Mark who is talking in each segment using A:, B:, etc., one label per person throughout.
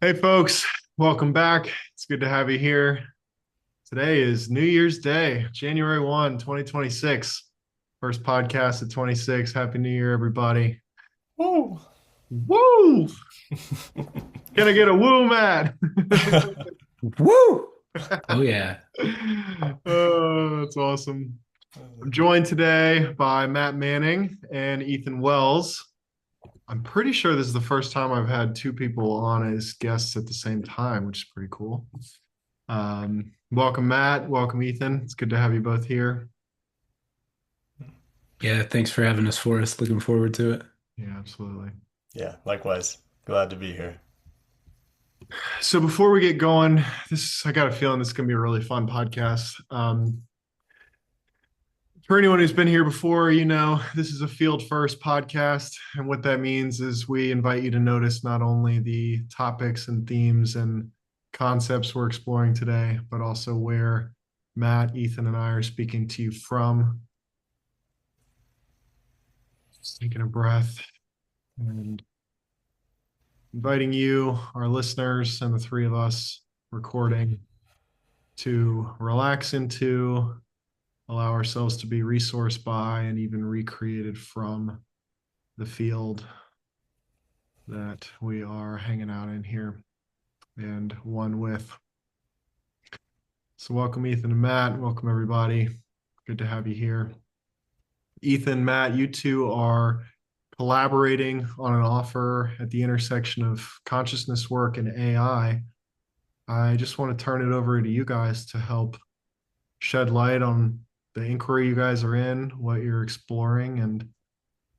A: Hey folks, welcome back. It's good to have you here. Today is New Year's Day, January 1, 2026. First podcast of 26. Happy New Year, everybody.
B: Woo!
A: Woo! Can I get a woo, Matt?
B: Woo! Oh yeah.
A: Oh, that's awesome. I'm joined today by Matt Manning and Ethan Wells. I'm pretty sure this is the first time I've had two people on as guests at the same time, which is pretty cool. Welcome, Matt. Welcome, Ethan. It's good to have you both here.
B: Yeah, thanks for having us, Forrest. Looking forward to it.
A: Yeah, absolutely.
C: Yeah, likewise. Glad to be here.
A: So before we get going, I got a feeling this is going to be a really fun podcast. For anyone who's been here before, this is a field first podcast. And what that means is we invite you to notice not only the topics and themes and concepts we're exploring today, but also where Matt, Ethan, and I are speaking to you from. Just taking a breath and inviting you, our listeners, and the three of us recording to relax into, allow ourselves to be resourced by, and even recreated from the field that we are hanging out in here and one with. So, welcome, Ethan and Matt. Welcome, everybody. Good to have you here. Ethan, Matt, you two are collaborating on an offer at the intersection of consciousness work and AI. I just want to turn it over to you guys to help shed light on the inquiry you guys are in, what you're exploring, and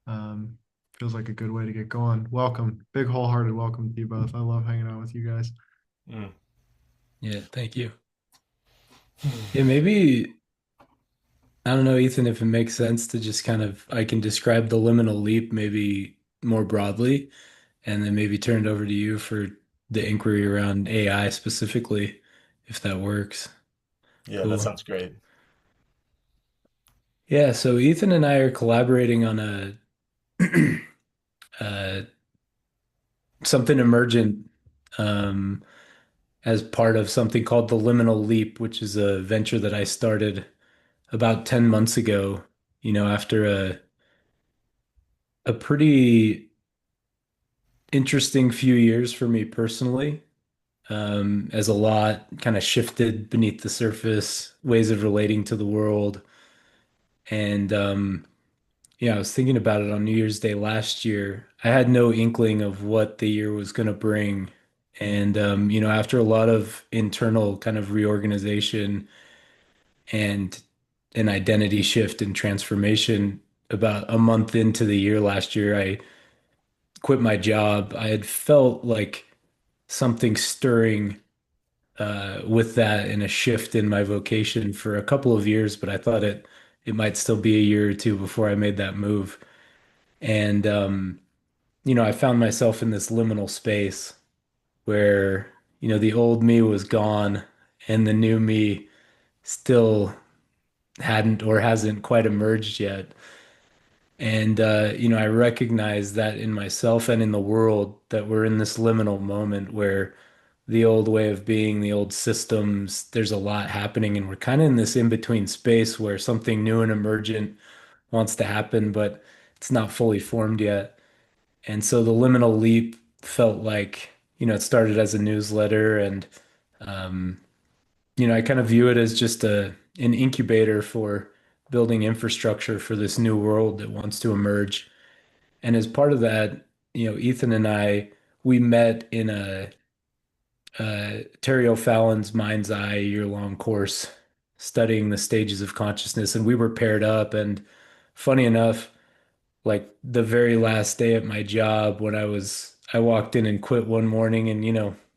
A: um, feels like a good way to get going. Welcome, big wholehearted welcome to you both. I love hanging out with you guys.
C: Mm.
B: Yeah, thank you. Yeah, maybe I don't know, Ethan, if it makes sense to just I can describe the liminal leap maybe more broadly, and then maybe turn it over to you for the inquiry around AI specifically, if that works.
C: Yeah, that
B: Cool.
C: sounds great.
B: Yeah, so Ethan and I are collaborating on uh, something emergent. Um, as part of something called the Liminal Leap, which is a venture that I started about 10 months ago, after a pretty interesting few years for me personally, as a lot kind of shifted beneath the surface, ways of relating to the world. And yeah, I was thinking about it on New Year's Day last year. I had no inkling of what the year was going to bring. And, after a lot of internal kind of reorganization, and an identity shift and transformation. About a month into the year last year, I quit my job. I had felt like something stirring with that and a shift in my vocation for a couple of years, but I thought it might still be a year or two before I made that move. And I found myself in this liminal space where, the old me was gone and the new me still hadn't or hasn't quite emerged yet. And I recognize that in myself and in the world that we're in this liminal moment where the old way of being, the old systems, there's a lot happening, and we're kind of in this in-between space where something new and emergent wants to happen, but it's not fully formed yet. And so the liminal leap felt like, it started as a newsletter, and um, I kind of view it as just an incubator for building infrastructure for this new world that wants to emerge. And as part of that, Ethan and I, we met in Terry O'Fallon's Mind's Eye year-long course studying the stages of consciousness, and we were paired up. And funny enough, like the very last day at my job when I walked in and quit one morning, and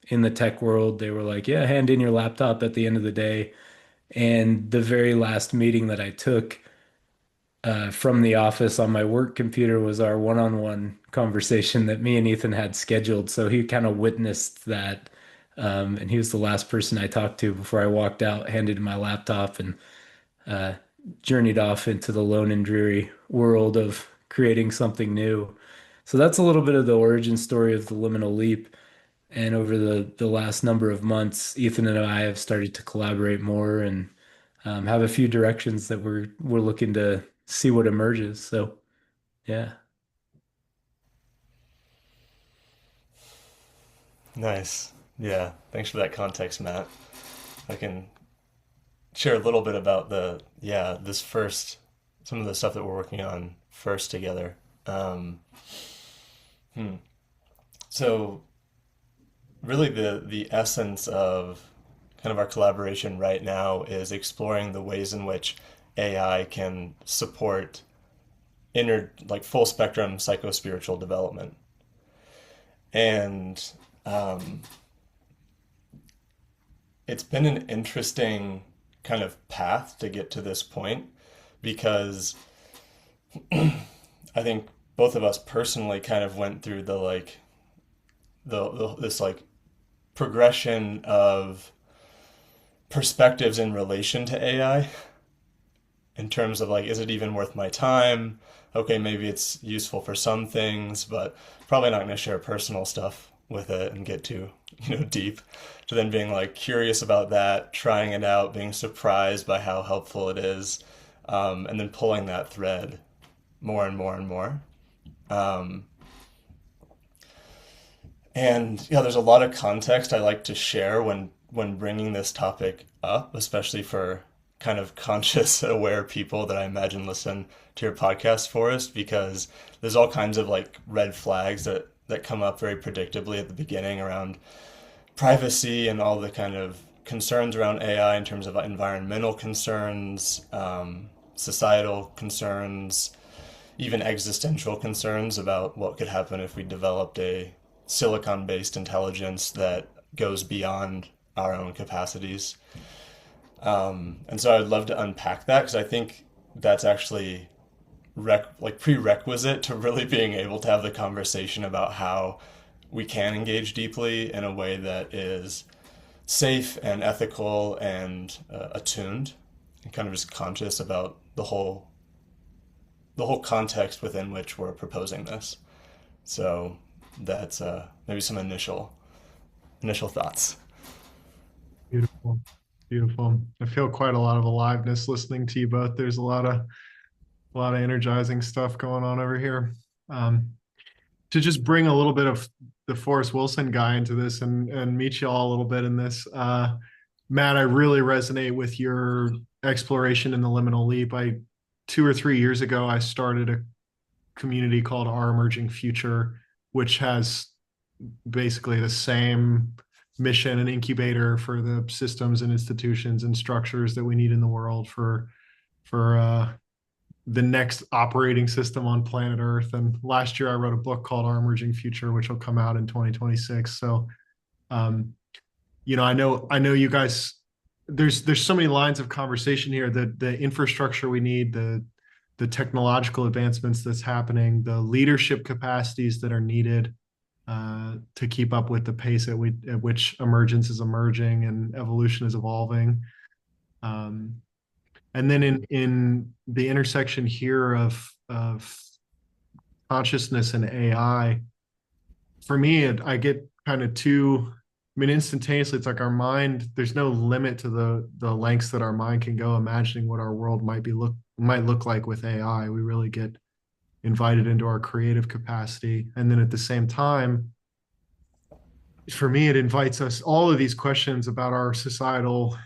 B: in the tech world, they were like, yeah, hand in your laptop at the end of the day. And the very last meeting that I took from the office on my work computer was our one-on-one conversation that me and Ethan had scheduled. So he kind of witnessed that. And he was the last person I talked to before I walked out, handed him my laptop, and uh, journeyed off into the lone and dreary world of creating something new. So that's a little bit of the origin story of the liminal leap. And over the last number of months, Ethan and I have started to collaborate more and have a few directions that we're looking to see what emerges. So yeah.
C: Nice. Yeah. Thanks for that context, Matt. I can share a little bit about this first, some of the stuff that we're working on first together. Um, hmm. So really the essence of kind of our collaboration right now is exploring the ways in which AI can support like full spectrum psychospiritual development. And um, it's been an interesting kind of path to get to this point because I think both of us personally kind of went through the like this like progression of perspectives in relation to AI in terms of like, is it even worth my time? Okay, maybe it's useful for some things, but probably not going to share personal stuff with it and get too, deep. To then being like curious about that, trying it out, being surprised by how helpful it is, and then pulling that thread more and more and more. Um, and yeah, there's a lot of context I like to share when bringing this topic up, especially for kind of conscious, aware people that I imagine listen to your podcast, Forrest, because there's all kinds of like red flags that come up very predictably at the beginning around privacy and all the kind of concerns around AI in terms of environmental concerns, societal concerns, even existential concerns about what could happen if we developed a silicon based intelligence that goes beyond our own capacities. And so I'd love to unpack that because I think that's actually like prerequisite to really being able to have the conversation about how we can engage deeply in a way that is safe and ethical and attuned and kind of just conscious about the whole context within which we're proposing this. So that's maybe some initial thoughts.
A: Beautiful. Beautiful. I feel quite a lot of aliveness listening to you both. There's a lot of energizing stuff going on over here. Um, to just bring a little bit of the Forrest Wilson guy into this and meet you all a little bit in this. Matt, I really resonate with your exploration in the liminal leap. 2 or 3 years ago, I started a community called Our Emerging Future, which has basically the same mission and incubator for the systems and institutions and structures that we need in the world for the next operating system on planet Earth. And last year I wrote a book called Our Emerging Future, which will come out in 2026. So, um, I know you guys. There's so many lines of conversation here. The infrastructure we need, the technological advancements that's happening, the leadership capacities that are needed to keep up with the pace at which emergence is emerging and evolution is evolving. Um, and then in the intersection here of consciousness and AI, for me, I get kind of two. I mean, instantaneously, it's like our mind. There's no limit to the lengths that our mind can go, imagining what our world might look like with AI. We really get invited into our creative capacity, and then at the same time, for me, it invites us all of these questions about our societal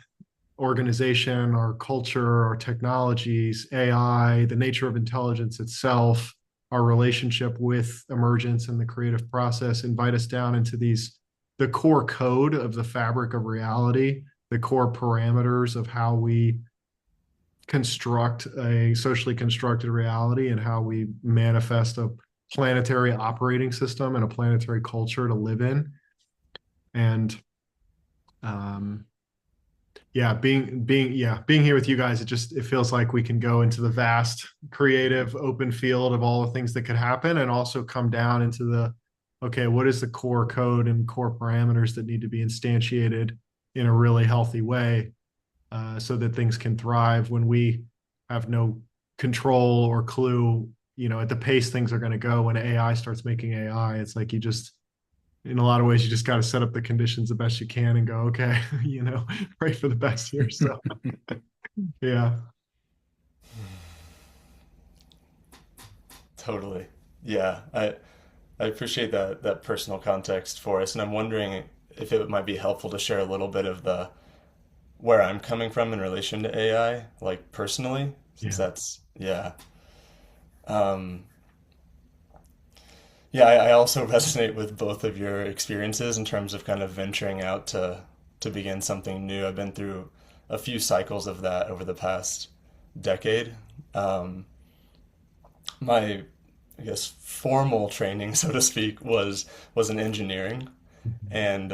A: organization, our culture, our technologies, AI, the nature of intelligence itself, our relationship with emergence and the creative process invite us down into the core code of the fabric of reality, the core parameters of how we construct a socially constructed reality and how we manifest a planetary operating system and a planetary culture to live in. And um, yeah, being here with you guys, it feels like we can go into the vast creative open field of all the things that could happen and also come down into okay, what is the core code and core parameters that need to be instantiated in a really healthy way, so that things can thrive when we have no control or clue, at the pace things are going to go when AI starts making AI. It's like in a lot of ways, you just got to set up the conditions the best you can and go, okay, pray for the best here. So, yeah.
C: Totally. Yeah. I appreciate that personal context for us, and I'm wondering if it might be helpful to share a little bit of the where I'm coming from in relation to AI, like personally, since
A: Yeah.
C: that's yeah. Um, yeah, I also resonate with both of your experiences in terms of kind of venturing out to begin something new. I've been through a few cycles of that over the past decade. Um, my, I guess, formal training, so to speak, was in engineering. And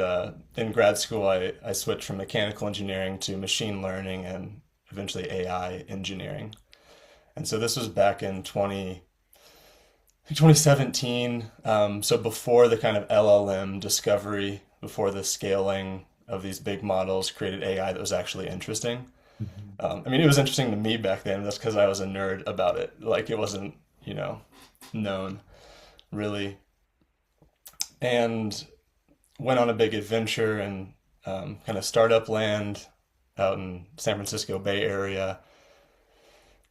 C: in grad school, I switched from mechanical engineering to machine learning and eventually AI engineering. And so this was back in 2017. So before the kind of LLM discovery, before the scaling of these big models created AI that was actually interesting.
A: Mhm.
C: I mean, it was interesting to me back then. That's because I was a nerd about it. Like it wasn't, known really. And went on a big adventure and kind of startup land out in San Francisco Bay Area.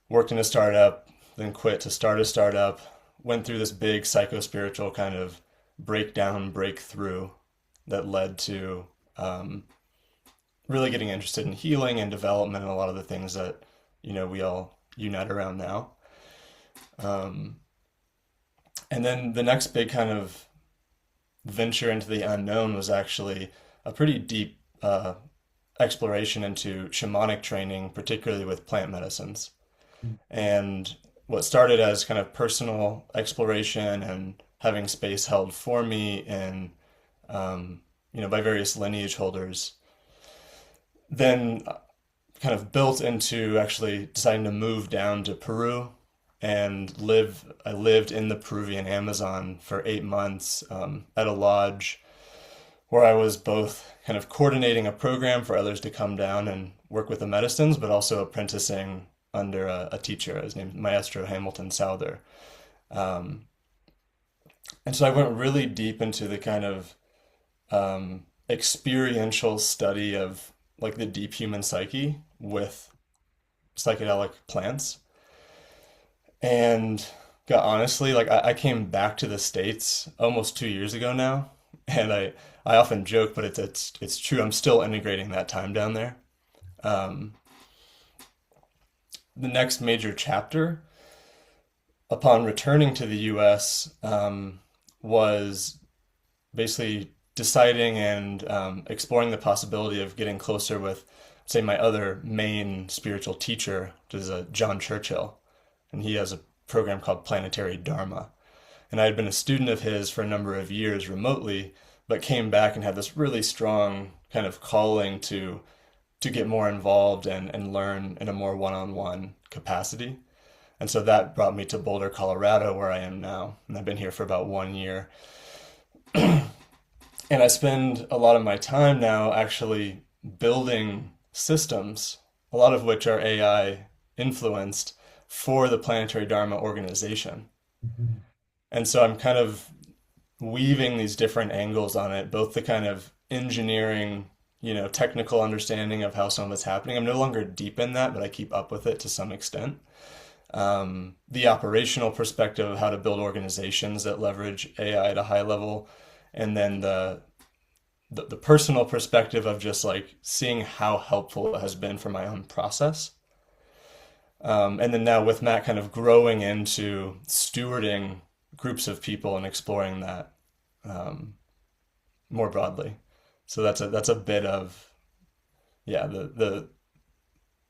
C: Worked in a startup, then quit to start a startup. Went through this big psycho-spiritual kind of breakdown, breakthrough that led to really getting interested in healing and development and a lot of the things that we all unite around now. Um, and then the next big kind of venture into the unknown was actually a pretty deep exploration into shamanic training, particularly with plant medicines. And what started as kind of personal exploration and having space held for me and by various lineage holders, then kind of built into actually deciding to move down to Peru and live. I lived in the Peruvian Amazon for 8 months at a lodge where I was both kind of coordinating a program for others to come down and work with the medicines, but also apprenticing under a teacher. His name is Maestro Hamilton Souther. Um, and so I went really deep into the kind of experiential study of like the deep human psyche with psychedelic plants. And got honestly, like I came back to the States almost 2 years ago now, and I often joke, but it's true. I'm still integrating that time down there. Um, the next major chapter upon returning to the U.S. Was basically deciding and exploring the possibility of getting closer with, say, my other main spiritual teacher, which is John Churchill, and he has a program called Planetary Dharma. And I had been a student of his for a number of years remotely, but came back and had this really strong kind of calling to get more involved and learn in a more one-on-one capacity. And so that brought me to Boulder, Colorado, where I am now. And I've been here for about 1 year. And I spend a lot of my time now actually building systems, a lot of which are AI influenced for the Planetary Dharma organization.
A: Mhm.
C: And so I'm kind of weaving these different angles on it, both the kind of engineering, technical understanding of how some of it's happening. I'm no longer deep in that, but I keep up with it to some extent. The operational perspective of how to build organizations that leverage AI at a high level, and then the personal perspective of just like seeing how helpful it has been for my own process. And then now with Matt kind of growing into stewarding groups of people and exploring that um, more broadly. So that's a bit of yeah the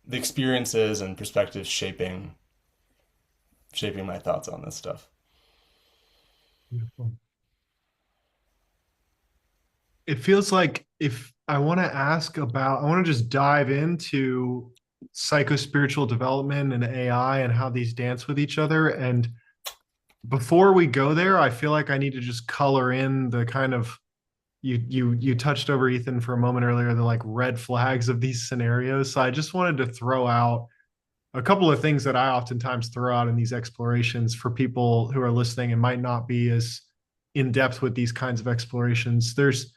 C: experiences and perspectives shaping my thoughts on this stuff.
A: Beautiful. It feels like if I want to ask about, I want to just dive into psycho-spiritual development and AI and how these dance with each other. And before we go there, I feel like I need to just color in the kind of you touched over Ethan for a moment earlier, the like red flags of these scenarios. So I just wanted to throw out a couple of things that I oftentimes throw out in these explorations for people who are listening and might not be as in depth with these kinds of explorations. There's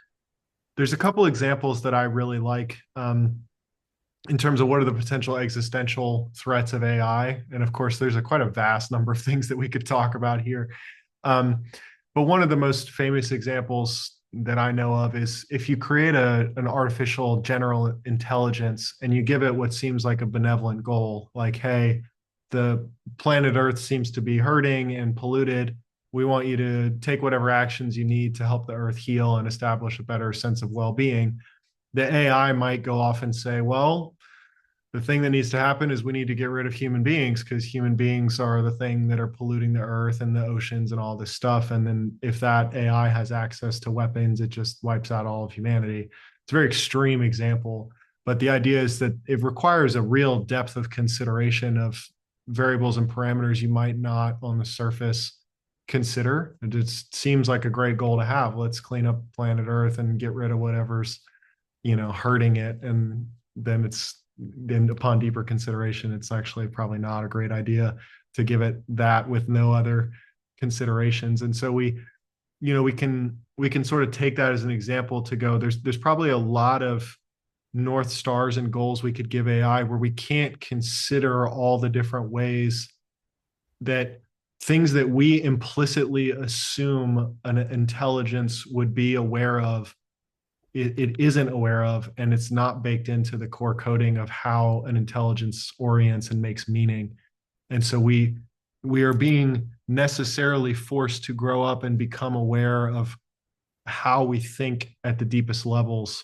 A: a couple examples that I really like in terms of what are the potential existential threats of AI. And of course, there's quite a vast number of things that we could talk about here. Um, but one of the most famous examples that I know of is if you create an artificial general intelligence and you give it what seems like a benevolent goal, like, hey, the planet Earth seems to be hurting and polluted. We want you to take whatever actions you need to help the Earth heal and establish a better sense of well being. The AI might go off and say, well, the thing that needs to happen is we need to get rid of human beings because human beings are the thing that are polluting the earth and the oceans and all this stuff. And then if that AI has access to weapons, it just wipes out all of humanity. It's a very extreme example, but the idea is that it requires a real depth of consideration of variables and parameters you might not on the surface consider. It just seems like a great goal to have. Let's clean up planet Earth and get rid of whatever's, hurting it. And then upon deeper consideration, it's actually probably not a great idea to give it that with no other considerations. And so we can sort of take that as an example to go, there's probably a lot of North Stars and goals we could give AI where we can't consider all the different ways that things that we implicitly assume an intelligence would be aware of, it isn't aware of, and it's not baked into the core coding of how an intelligence orients and makes meaning. And so we are being necessarily forced to grow up and become aware of how we think at the deepest levels,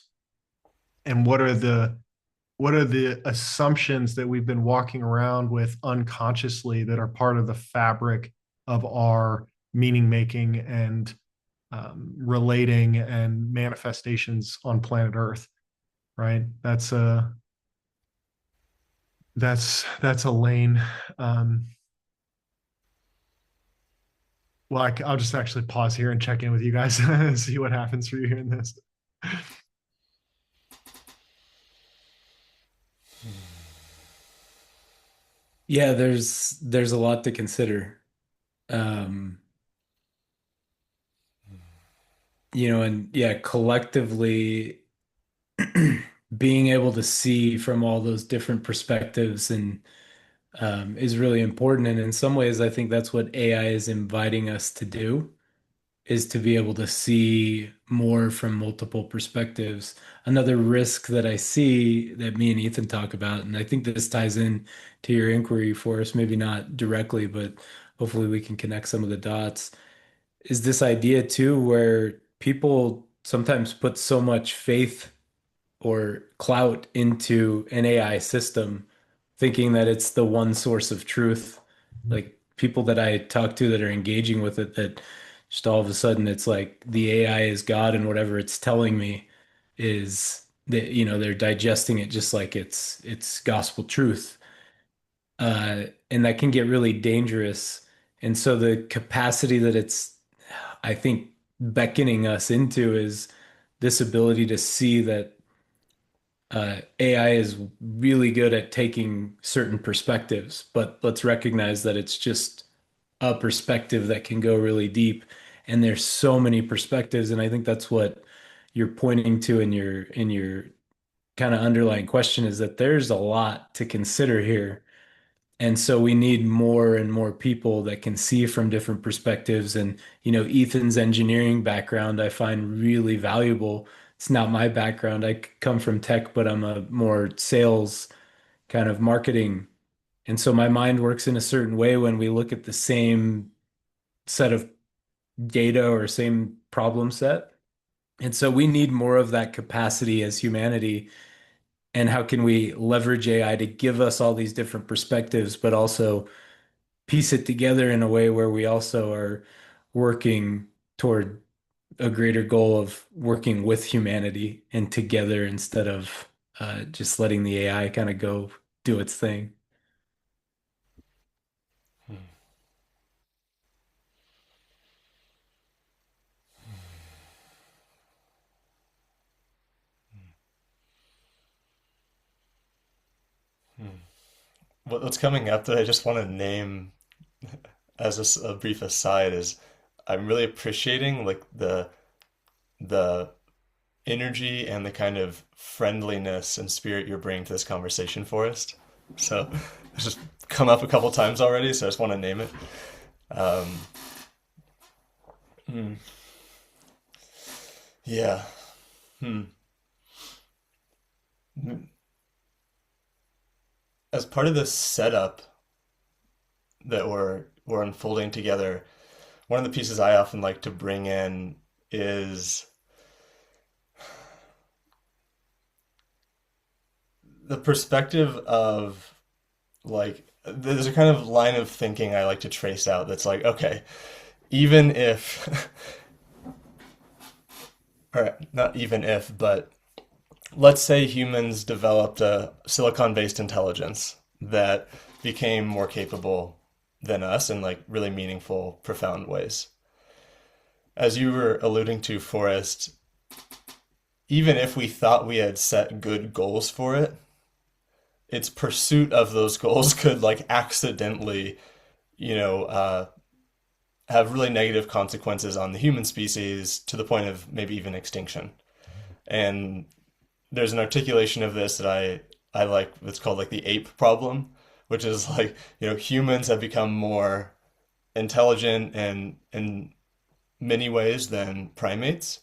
A: and what are the assumptions that we've been walking around with unconsciously that are part of the fabric of our meaning making and relating and manifestations on planet Earth, right? That's a lane. Um, well, I'll just actually pause here and check in with you guys and see what happens for you in this.
B: Yeah, there's a lot to consider. Um, and yeah, collectively being able to see from all those different perspectives and is really important. And in some ways, I think that's what AI is inviting us to do, is to be able to see more from multiple perspectives. Another risk that I see that me and Ethan talk about, and I think this ties in to your inquiry for us, maybe not directly, but hopefully we can connect some of the dots, is this idea too, where people sometimes put so much faith or clout into an AI system, thinking that it's the one source of truth. Like people that I talk to that are engaging with it, that just all of a sudden it's like the AI is God and whatever it's telling me is that, they're digesting it just like it's gospel truth. And that can get really dangerous. And so the capacity that it's, I think, beckoning us into is this ability to see that AI is really good at taking certain perspectives, but let's recognize that it's just a perspective that can go really deep. And there's so many perspectives, and I think that's what you're pointing to in your kind of underlying question, is that there's a lot to consider here. And so we need more and more people that can see from different perspectives. And, Ethan's engineering background I find really valuable. It's not my background. I come from tech, but I'm a more sales kind of marketing. And so my mind works in a certain way when we look at the same set of data or same problem set. And so we need more of that capacity as humanity. And how can we leverage AI to give us all these different perspectives, but also piece it together in a way where we also are working toward a greater goal of working with humanity and together, instead of just letting the AI kind of go do its thing.
C: What's coming up that I just want to name as a brief aside is I'm really appreciating like the energy and the kind of friendliness and spirit you're bringing to this conversation, Forrest. So it's just come up a couple times already, so I just want to name it. Um, hmm, yeah. Hmm. As part of this setup that we're unfolding together, one of the pieces I often like to bring in is the perspective of like there's a kind of line of thinking I like to trace out that's like, okay, even if, or not even if, but let's say humans developed a silicon-based intelligence that became more capable than us in like really meaningful, profound ways. As you were alluding to, Forrest, even if we thought we had set good goals for it, its pursuit of those goals could like accidentally, you know, have really negative consequences on the human species to the point of maybe even extinction. And there's an articulation of this that I like. It's called like the ape problem, which is like, humans have become more intelligent and in many ways than primates.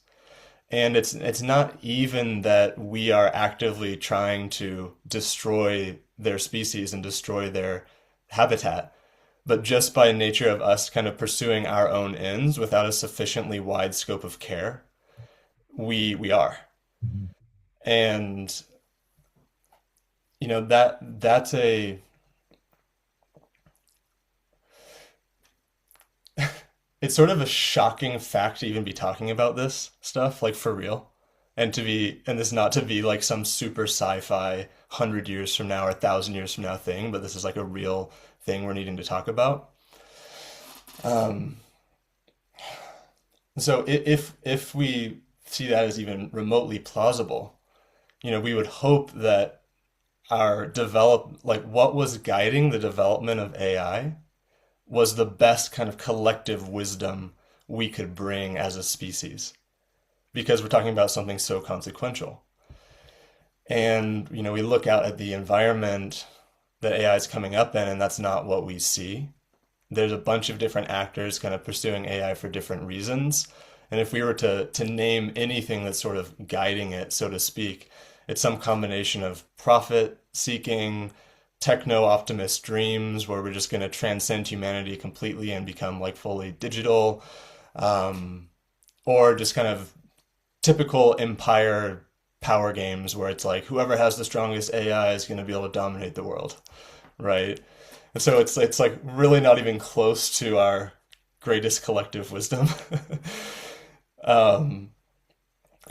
C: And it's not even that we are actively trying to destroy their species and destroy their habitat, but just by nature of us kind of pursuing our own ends without a sufficiently wide scope of care, we are. And that's a it's sort of a shocking fact to even be talking about this stuff, like for real. And this not to be like some super sci-fi 100 years from now or 1,000 years from now thing, but this is like a real thing we're needing to talk about. Um, so if we see that as even remotely plausible, we would hope that what was guiding the development of AI was the best kind of collective wisdom we could bring as a species, because we're talking about something so consequential. And, we look out at the environment that AI is coming up in, and that's not what we see. There's a bunch of different actors kind of pursuing AI for different reasons. And if we were to name anything that's sort of guiding it, so to speak, it's some combination of profit seeking, techno optimist dreams where we're just going to transcend humanity completely and become like fully digital, um, or just kind of typical empire power games where it's like whoever has the strongest AI is going to be able to dominate the world, right? And so it's like really not even close to our greatest collective wisdom. um,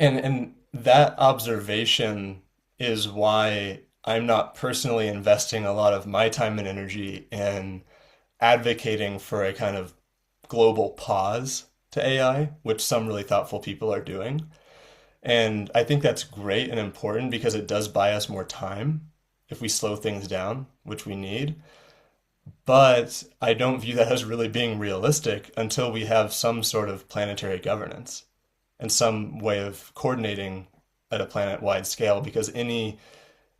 C: and that observation is why I'm not personally investing a lot of my time and energy in advocating for a kind of global pause to AI, which some really thoughtful people are doing. And I think that's great and important because it does buy us more time if we slow things down, which we need. But I don't view that as really being realistic until we have some sort of planetary governance and some way of coordinating at a planet-wide scale, because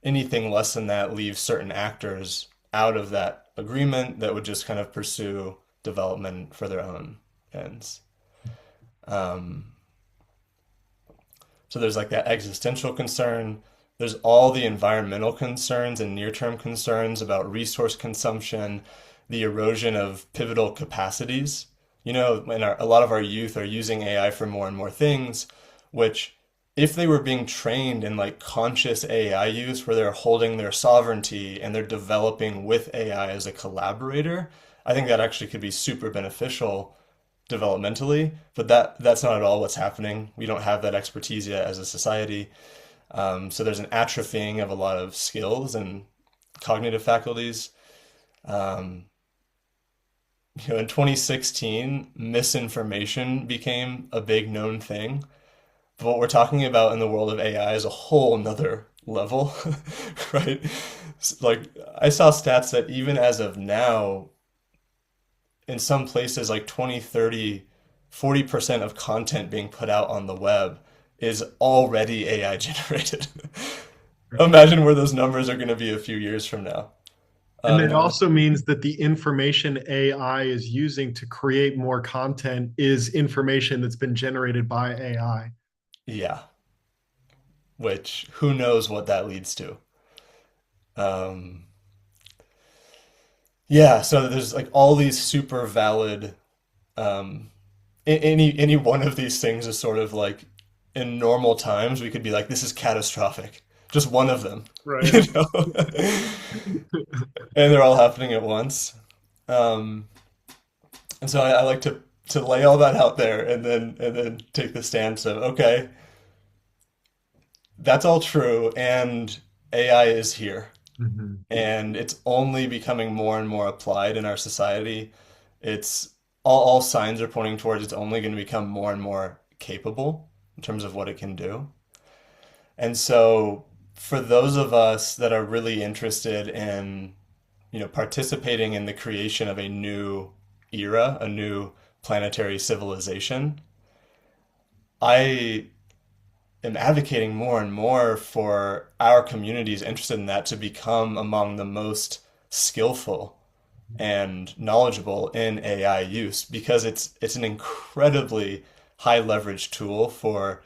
C: anything less than that leaves certain actors out of that agreement that would just kind of pursue development for their own ends. Um, so there's like that existential concern. There's all the environmental concerns and near-term concerns about resource consumption, the erosion of pivotal capacities. A lot of our youth are using AI for more and more things, which if they were being trained in like conscious AI use where they're holding their sovereignty and they're developing with AI as a collaborator, I think that actually could be super beneficial developmentally, but that's not at all what's happening. We don't have that expertise yet as a society. So there's an atrophying of a lot of skills and cognitive faculties. Um, in 2016, misinformation became a big known thing. But what we're talking about in the world of AI is a whole nother level, right? Like I saw stats that even as of now, in some places like 20, 30 40% of content being put out on the web is already AI generated. Imagine where those numbers are going to be a few years from now.
A: And
C: You
A: it
C: know,
A: also means that the information AI is using to create more content is information that's been generated by AI.
C: yeah, which who knows what that leads to. Um, yeah, so there's like all these super valid um, any one of these things is sort of like in normal times we could be like this is catastrophic. Just one of them,
A: Right.
C: you know? And they're all happening at once. Um, and so I like to lay all that out there and then take the stance of okay, that's all true and AI is here
A: Mhm.
C: and it's only becoming more and more applied in our society. It's all signs are pointing towards it's only going to become more and more capable in terms of what it can do. And so for those of us that are really interested in, participating in the creation of a new era, a new planetary civilization, I am advocating more and more for our communities interested in that to become among the most skillful and knowledgeable in AI use because it's an incredibly high leverage tool for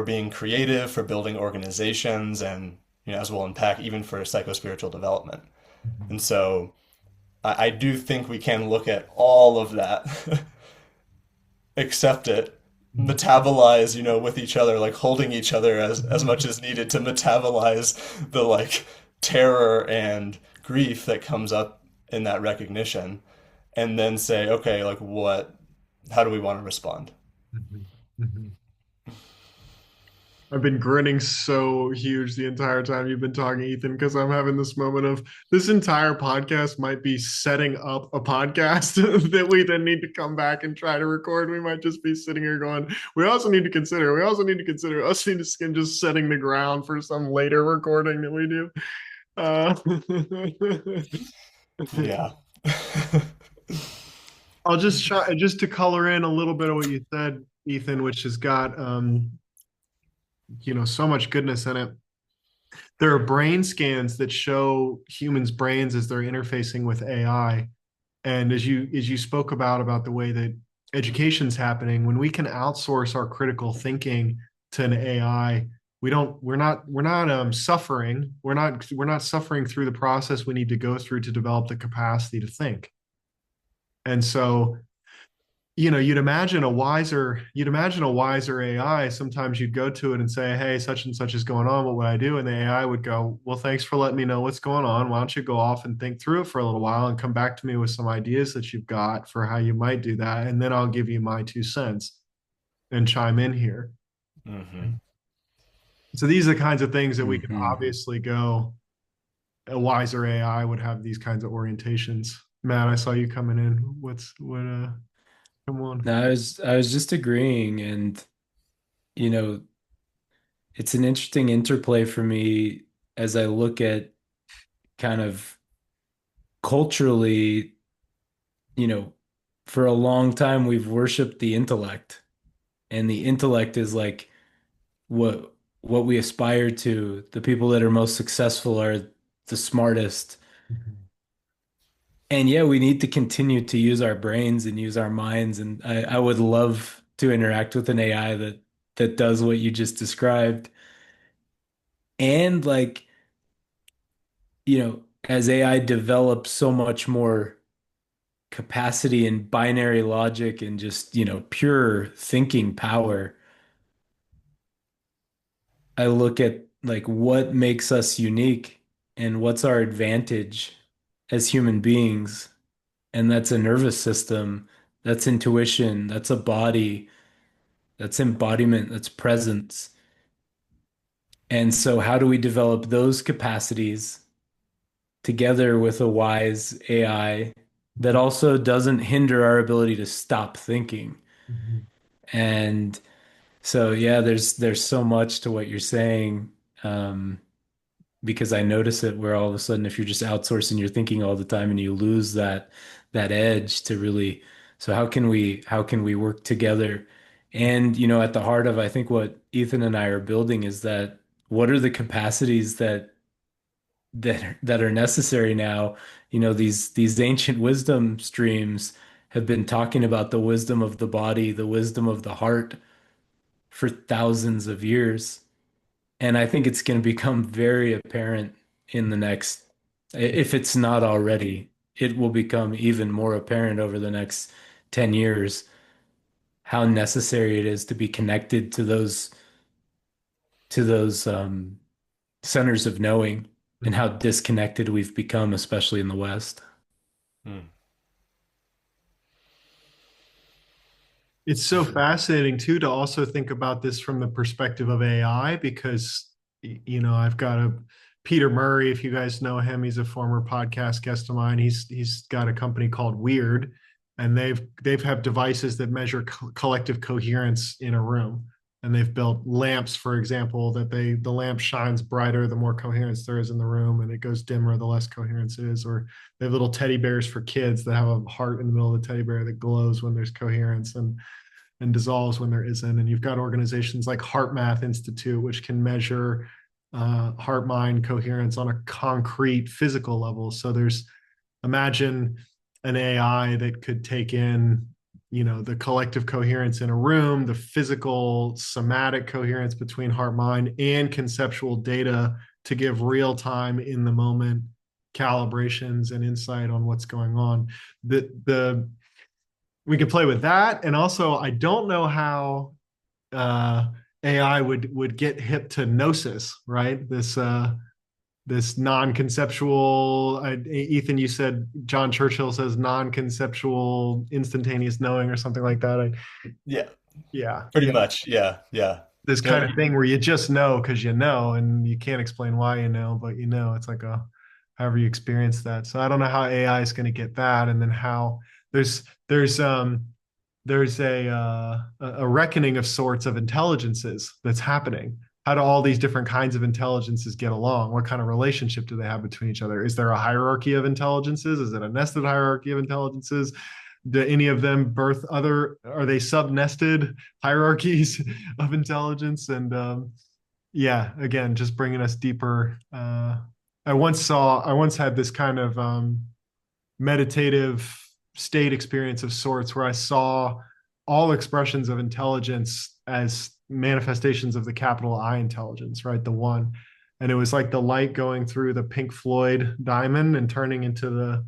C: being creative, for building organizations, and as we'll unpack, even for psychospiritual development. And so I do think we can look at all of that, accept it, metabolize, with each other, like holding each other as much as needed to metabolize the like terror and grief that comes up in that recognition, and then say, okay, like how do we want to respond?
A: Mhm. Mhm. I've been grinning so huge the entire time you've been talking, Ethan, because I'm having this moment of this entire podcast might be setting up a podcast that we then need to come back and try to record. We might just be sitting here going, we also need to consider, we also need to consider us need to skin just setting the ground for some later recording that we do. Uh,
C: Yeah.
A: I'll just try just to color in a little bit of what you said, Ethan, which has got so much goodness in it. There are brain scans that show humans' brains as they're interfacing with AI. And as you spoke about the way that education's happening, when we can outsource our critical thinking to an AI, we're not suffering. We're not suffering through the process we need to go through to develop the capacity to think. And so you'd imagine a wiser AI. Sometimes you'd go to it and say, hey, such and such is going on, what would I do? And the AI would go, well, thanks for letting me know what's going on. Why don't you go off and think through it for a little while and come back to me with some ideas that you've got for how you might do that, and then I'll give you my 2 cents and chime in here.
C: Hmm.
A: So these are the kinds of things that we can
B: Hmm.
A: obviously go. A wiser AI would have these kinds of orientations. Matt, I saw you coming in. Come on.
B: No, I was just agreeing, and you know, it's an interesting interplay for me as I look at kind of culturally, you know, for a long time we've worshiped the intellect, and the intellect is like what we aspire to. The people that are most successful are the smartest. And yeah, we need to continue to use our brains and use our minds. And I would love to interact with an AI that does what you just described. And like, as AI develops so much more capacity and binary logic and just, pure thinking power, I look at like what makes us unique and what's our advantage as human beings. And that's a nervous system, that's intuition, that's a body, that's embodiment, that's presence. And so, how do we develop those capacities together with a wise AI that also doesn't hinder our ability to stop thinking? And so, yeah, there's so much to what you're saying. Because I notice it where all of a sudden, if you're just outsourcing your thinking all the time and you lose that edge to really So how can we work together? And, at the heart of, I think, what Ethan and I are building is that what are the capacities that are necessary now? These ancient wisdom streams have been talking about the wisdom of the body, the wisdom of the heart for thousands of years. And I think it's going to become very apparent in the next, if it's not already, it will become even more apparent over the next 10 years how necessary it is to be connected to those centers of knowing and how disconnected we've become, especially in the West.
C: Hmm.
A: It's so fascinating too to also think about this from the perspective of AI because I've got a Peter Murray, if you guys know him, he's a former podcast guest of mine. He's got a company called Weird, and they've have devices that measure collective coherence in a room. And they've built lamps, for example, that the lamp shines brighter the more coherence there is in the room, and it goes dimmer the less coherence it is. Or they have little teddy bears for kids that have a heart in the middle of the teddy bear that glows when there's coherence and dissolves when there isn't. And you've got organizations like Heart Math Institute, which can measure heart mind coherence on a concrete physical level. So imagine an AI that could take in, the collective coherence in a room, the physical somatic coherence between heart mind, and conceptual data to give real time in the moment calibrations and insight on what's going on. The we could play with that. And also, I don't know how AI would get hip to gnosis, right? This non-conceptual. Ethan, you said John Churchill says non-conceptual instantaneous knowing or something like that.
C: Yeah,
A: Yeah,
C: pretty
A: yeah.
C: much. Yeah, yeah.
A: This
C: No,
A: kind of thing where you just know because you know, and you can't explain why you know, but you know, it's like a however you experience that. So I don't know how AI is going to get that, and then how there's there's um there's a reckoning of sorts of intelligences that's happening. How do all these different kinds of intelligences get along? What kind of relationship do they have between each other? Is there a hierarchy of intelligences? Is it a nested hierarchy of intelligences? Do any of them birth other? Are they sub-nested hierarchies of intelligence? And yeah, again, just bringing us deeper. I once had this kind of meditative state experience of sorts where I saw all expressions of intelligence as manifestations of the capital I intelligence, right? The one. And it was like the light going through the Pink Floyd diamond and turning into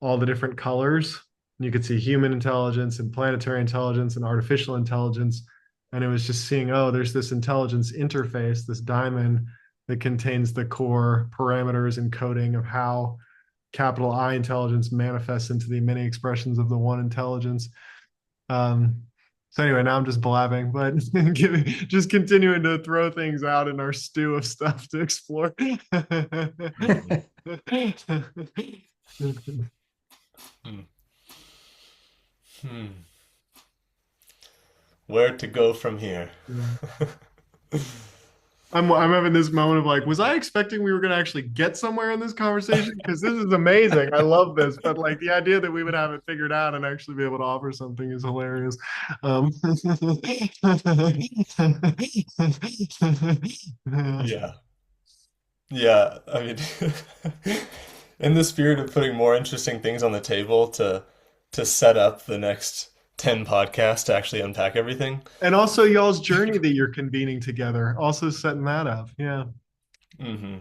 A: all the different colors. And you could see human intelligence and planetary intelligence and artificial intelligence. And it was just seeing, oh, there's this intelligence interface, this diamond that contains the core parameters and coding of how capital I intelligence manifests into the many expressions of the one intelligence. Um, so anyway, now I'm just blabbing, but just continuing to throw things out in our stew of stuff to explore.
C: Mhm. Hmm. Hmm. Where to go from here?
A: Yeah. I'm having this moment of like, was I expecting we were going to actually get somewhere in this conversation? Because this is amazing. I love this, but like the idea that we would have it figured out and actually be able to offer something is hilarious. Yeah.
C: Yeah. Yeah, I mean, in the spirit of putting more interesting things on the table to set up the next 10 podcasts to actually unpack everything.
A: And also y'all's journey that you're convening together, also setting that up. Yeah.
C: Hmm.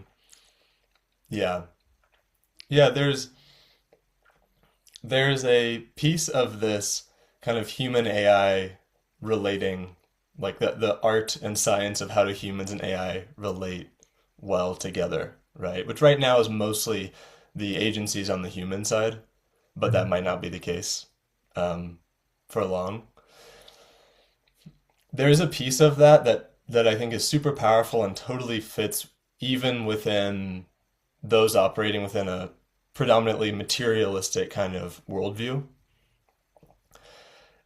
C: Yeah. Yeah, there's a piece of this kind of human AI relating, like the art and science of how do humans and AI relate well together, right? Which right now is mostly the agencies on the human side, but that might not be the case for long. There is a piece of that I think is super powerful and totally fits even within those operating within a predominantly materialistic kind of worldview.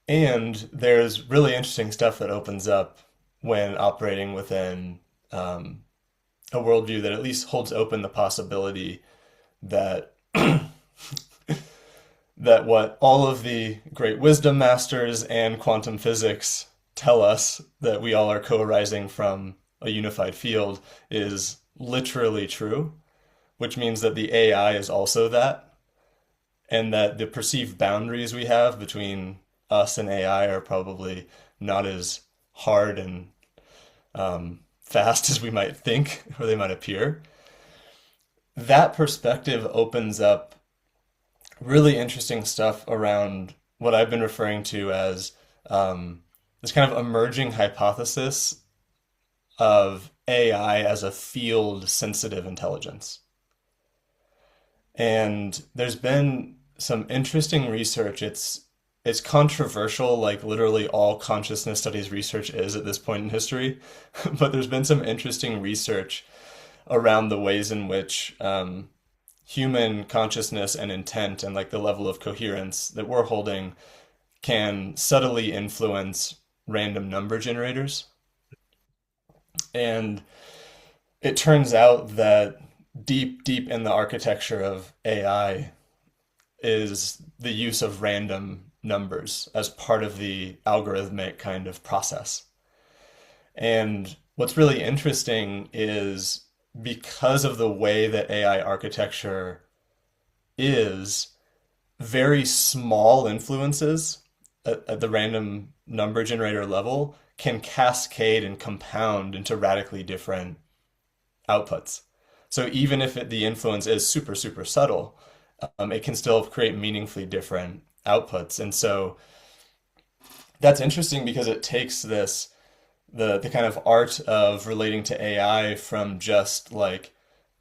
C: And there's really interesting stuff that opens up when operating within a worldview that at least holds open the possibility that that what all of the great wisdom masters and quantum physics tell us, that we all are co-arising from a unified field, is literally true, which means that the AI is also that, and that the perceived boundaries we have between us and AI are probably not as hard and fast as we might think or they might appear. That perspective opens up really interesting stuff around what I've been referring to as this kind of emerging hypothesis of AI as a field sensitive intelligence. And there's been some interesting research. It's controversial, like literally all consciousness studies research is at this point in history, but there's been some interesting research around the ways in which human consciousness and intent and like the level of coherence that we're holding can subtly influence random number generators. And it turns out that deep, deep in the architecture of AI is the use of random numbers as part of the algorithmic kind of process. And what's really interesting is because of the way that AI architecture is, very small influences at the random number generator level can cascade and compound into radically different outputs. So even if the influence is super, super subtle, it can still create meaningfully different outputs. And so that's interesting because it takes this the kind of art of relating to AI from just like,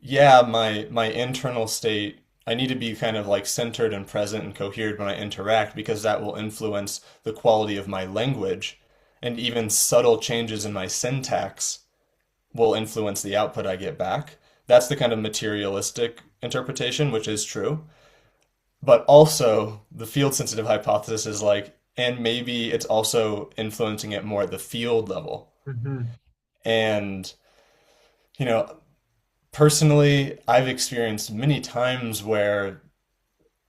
C: yeah, my internal state, I need to be kind of like centered and present and coherent when I interact because that will influence the quality of my language, and even subtle changes in my syntax will influence the output I get back. That's the kind of materialistic interpretation, which is true. But also, the field sensitive hypothesis is like, and maybe it's also influencing it more at the field level.
A: Mhm.
C: And, you know, personally, I've experienced many times where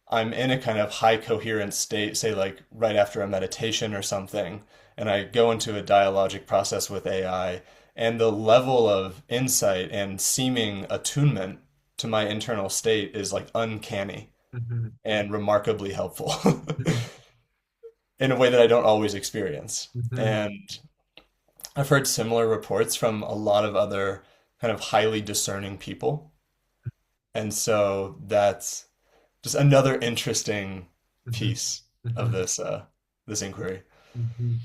C: I'm in a kind of high coherence state, say like right after a meditation or something, and I go into a dialogic process with AI, and the level of insight and seeming attunement to my internal state is like uncanny
A: Mhm.
C: and remarkably helpful
A: Mhm.
C: in a way that I don't always experience.
A: Mhm.
C: And I've heard similar reports from a lot of other kind of highly discerning people. And so that's just another interesting
A: Mhm.
C: piece of
A: Mhm.
C: this inquiry.
A: Mhm.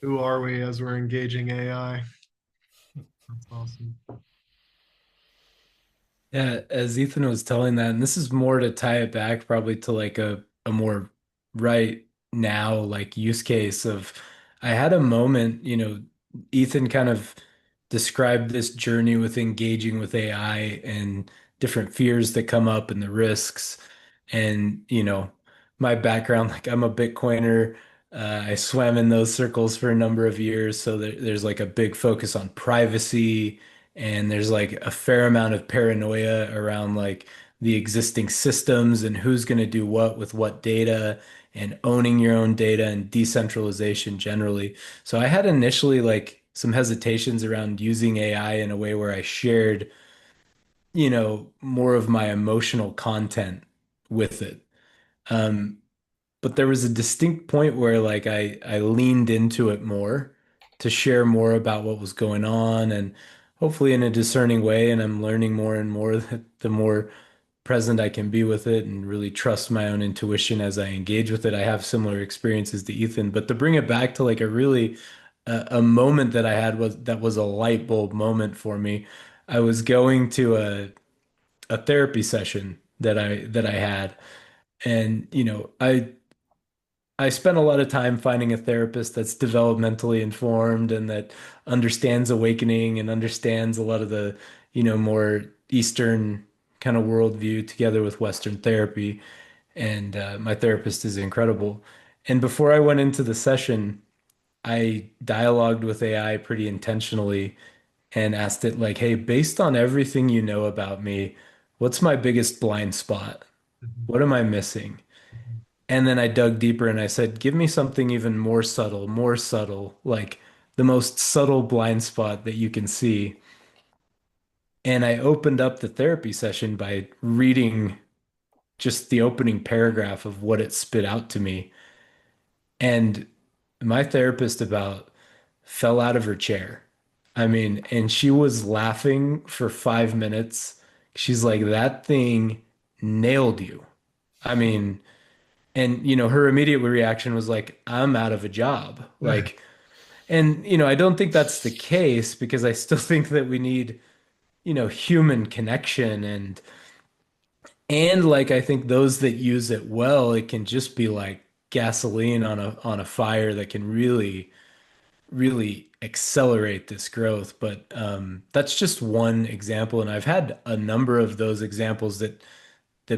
A: Who are we as we're engaging AI? That's awesome.
B: Yeah, as Ethan was telling that, and this is more to tie it back probably to like a more right now like use case of I had a moment, Ethan kind of described this journey with engaging with AI and different fears that come up and the risks. And, my background, like I'm a Bitcoiner. I swam in those circles for a number of years. So there's like a big focus on privacy, and there's like a fair amount of paranoia around like the existing systems and who's going to do what with what data and owning your own data and decentralization generally. So I had initially like some hesitations around using AI in a way where I shared, more of my emotional content with it. Um, but there was a distinct point where like I leaned into it more to share more about what was going on, and hopefully in a discerning way, and I'm learning more and more the more present I can be with it and really trust my own intuition as I engage with it. I have similar experiences to Ethan, but to bring it back to like a really a moment that I had was a light bulb moment for me. I was going to a therapy session that I had, and I spent a lot of time finding a therapist that's developmentally informed and that understands awakening and understands a lot of the, more Eastern kind of worldview together with Western therapy. And my therapist is incredible. And before I went into the session, I dialogued with AI pretty intentionally and asked it, like, hey, based on everything you know about me, what's my biggest blind spot?
A: Mhm.
B: What am I missing? And then I dug deeper and I said, give me something even more subtle, like the most subtle blind spot that you can see. And I opened up the therapy session by reading just the opening paragraph of what it spit out to me. And my therapist about fell out of her chair. I mean, and she was laughing for 5 minutes. She's like, that thing nailed you. I mean, and her immediate reaction was like, I'm out of a job. Like, and I don't think that's the case because I still think that we need, human connection and like I think those that use it well, it can just be like gasoline on a fire that can really accelerate this growth. But that's just one example, and I've had a number of those examples that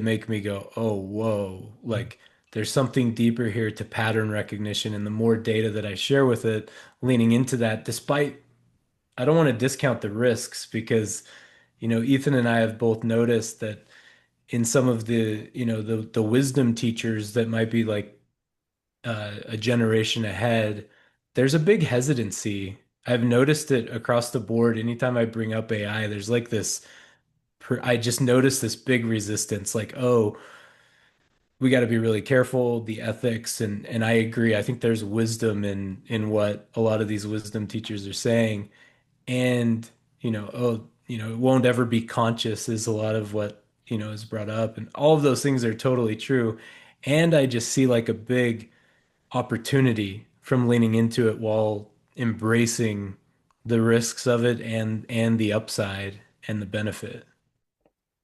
B: make me go, "Oh, whoa!" Like there's something deeper here to pattern recognition, and the more data that I share with it, leaning into that, despite I don't want to discount the risks because Ethan and I have both noticed that in some of the wisdom teachers that might be like a generation ahead, there's a big hesitancy. I've noticed it across the board. Anytime I bring up AI, there's like I just noticed this big resistance, like, oh, we got to be really careful, the ethics, and I agree. I think there's wisdom in what a lot of these wisdom teachers are saying. And, oh, it won't ever be conscious is a lot of what, is brought up. And all of those things are totally true. And I just see like a big opportunity from leaning into it while embracing the risks of it and the upside and the benefit.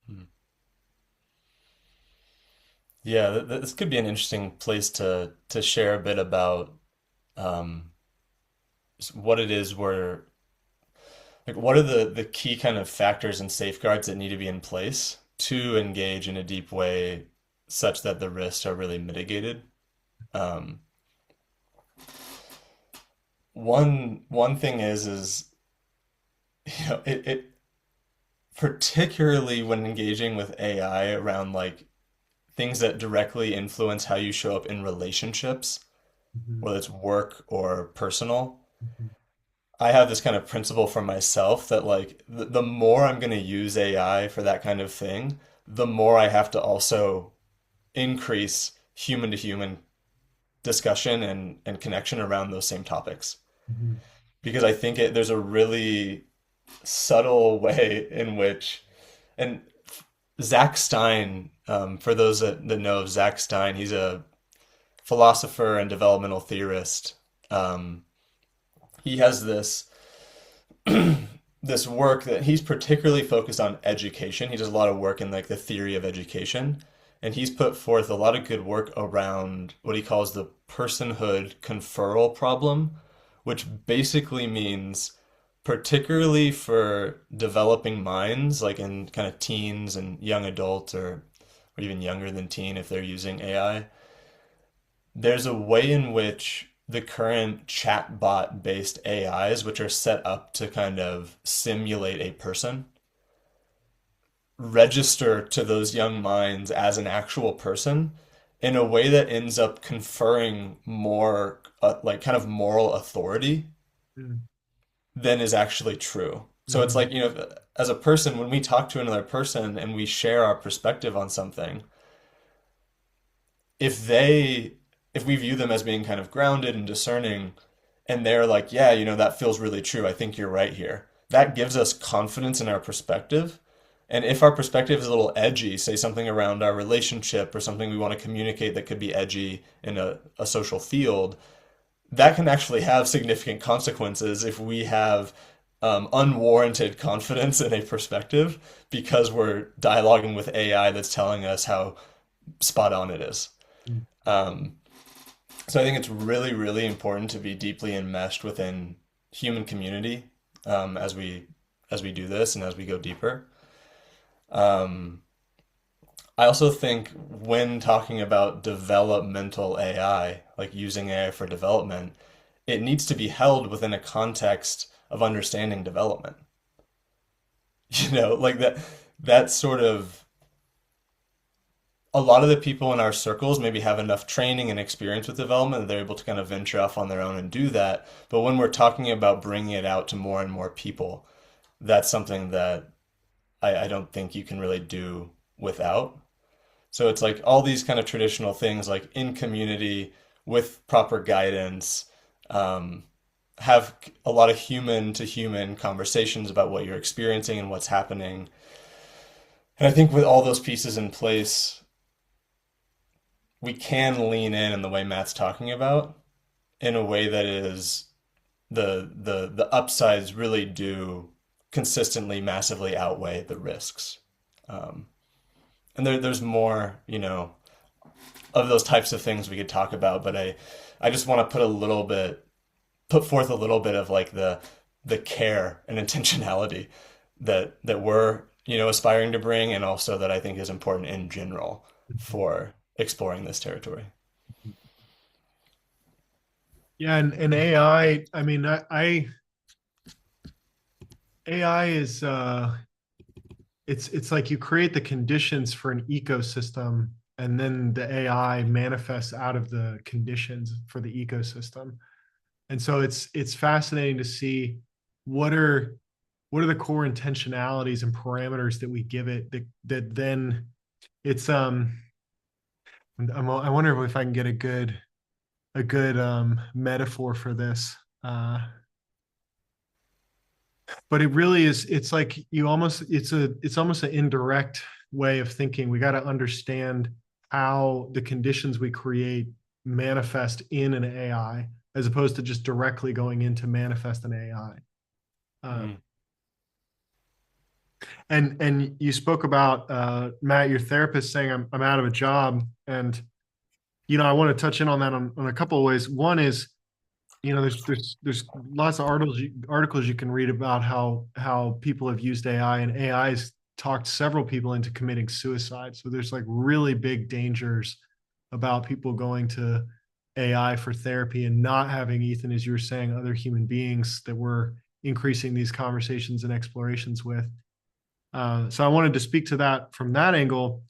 C: Hmm. Yeah, this could be an interesting place to share a bit about um, what it is we're like. What are the key kind of factors and safeguards that need to be in place to engage in a deep way, such that the risks are really mitigated? Um, one thing is it particularly when engaging with AI around like things that directly influence how you show up in relationships,
A: Mhm.
C: whether it's work or personal.
A: Mhm.
C: I have this kind of principle for myself that like the more I'm going to use AI for that kind of thing, the more I have to also increase human to human discussion and connection around those same topics.
A: Mhm.
C: Because I think there's a really subtle way in which, and Zach Stein, for those that know of Zach Stein, he's a philosopher and developmental theorist. Um, he has this work that he's particularly focused on education. He does a lot of work in like the theory of education, and he's put forth a lot of good work around what he calls the personhood conferral problem, which basically means particularly for developing minds, like in kind of teens and young adults or even younger than teen if they're using AI, there's a way in which the current chatbot based AIs, which are set up to kind of simulate a person, register to those young minds as an actual person in a way that ends up conferring more like kind of moral authority
A: Mhm.
C: than is actually true. So it's
A: Mhm.
C: like, as a person, when we talk to another person and we share our perspective on something, if they if we view them as being kind of grounded and discerning and they're like, yeah, that feels really true. I think you're right here. That gives us confidence in our perspective. And if our perspective is a little edgy, say something around our relationship or something we want to communicate that could be edgy in a social field, that can actually have significant consequences if we have unwarranted confidence in a perspective because we're dialoguing with AI that's telling us how spot on it is.
A: Mhm.
C: Um, so I think it's really, really important to be deeply enmeshed within human community as we do this and as we go deeper. Um, I also think when talking about developmental AI, like using AI for development, it needs to be held within a context of understanding development. Like that sort of a lot of the people in our circles maybe have enough training and experience with development that they're able to kind of venture off on their own and do that. But when we're talking about bringing it out to more and more people, that's something that I don't think you can really do without. So it's like all these kind of traditional things, like in community with proper guidance, um, have a lot of human to human conversations about what you're experiencing and what's happening. And I think with all those pieces in place, we can lean in the way Matt's talking about in a way that is the upsides really do consistently massively outweigh the risks. Um, and there's more, of those types of things we could talk about, but I just want to put forth a little bit of like the care and intentionality that we're, aspiring to bring, and also that I think is important in general for exploring this territory.
A: Yeah, and I mean, AI is it's like you create the conditions for an ecosystem, and then the AI manifests out of the conditions for the ecosystem. And so it's fascinating to see what are what are the core intentionalities and parameters that we give it that then it's I wonder if I can get a good metaphor for this. But it really is, it's like you almost it's almost an indirect way of thinking. We got to understand how the conditions we create manifest in an AI as opposed to just directly going into manifest an AI.
C: Mm.
A: And you spoke about Matt, your therapist, saying I'm out of a job, and I want to touch in on that on a couple of ways. One is, there's lots of articles you can read about how people have used AI, and AI has talked several people into committing suicide. So there's like really big dangers about people going to AI for therapy and not having, Ethan, as you were saying, other human beings that we're increasing these conversations and explorations with. So I wanted to speak to that from that angle.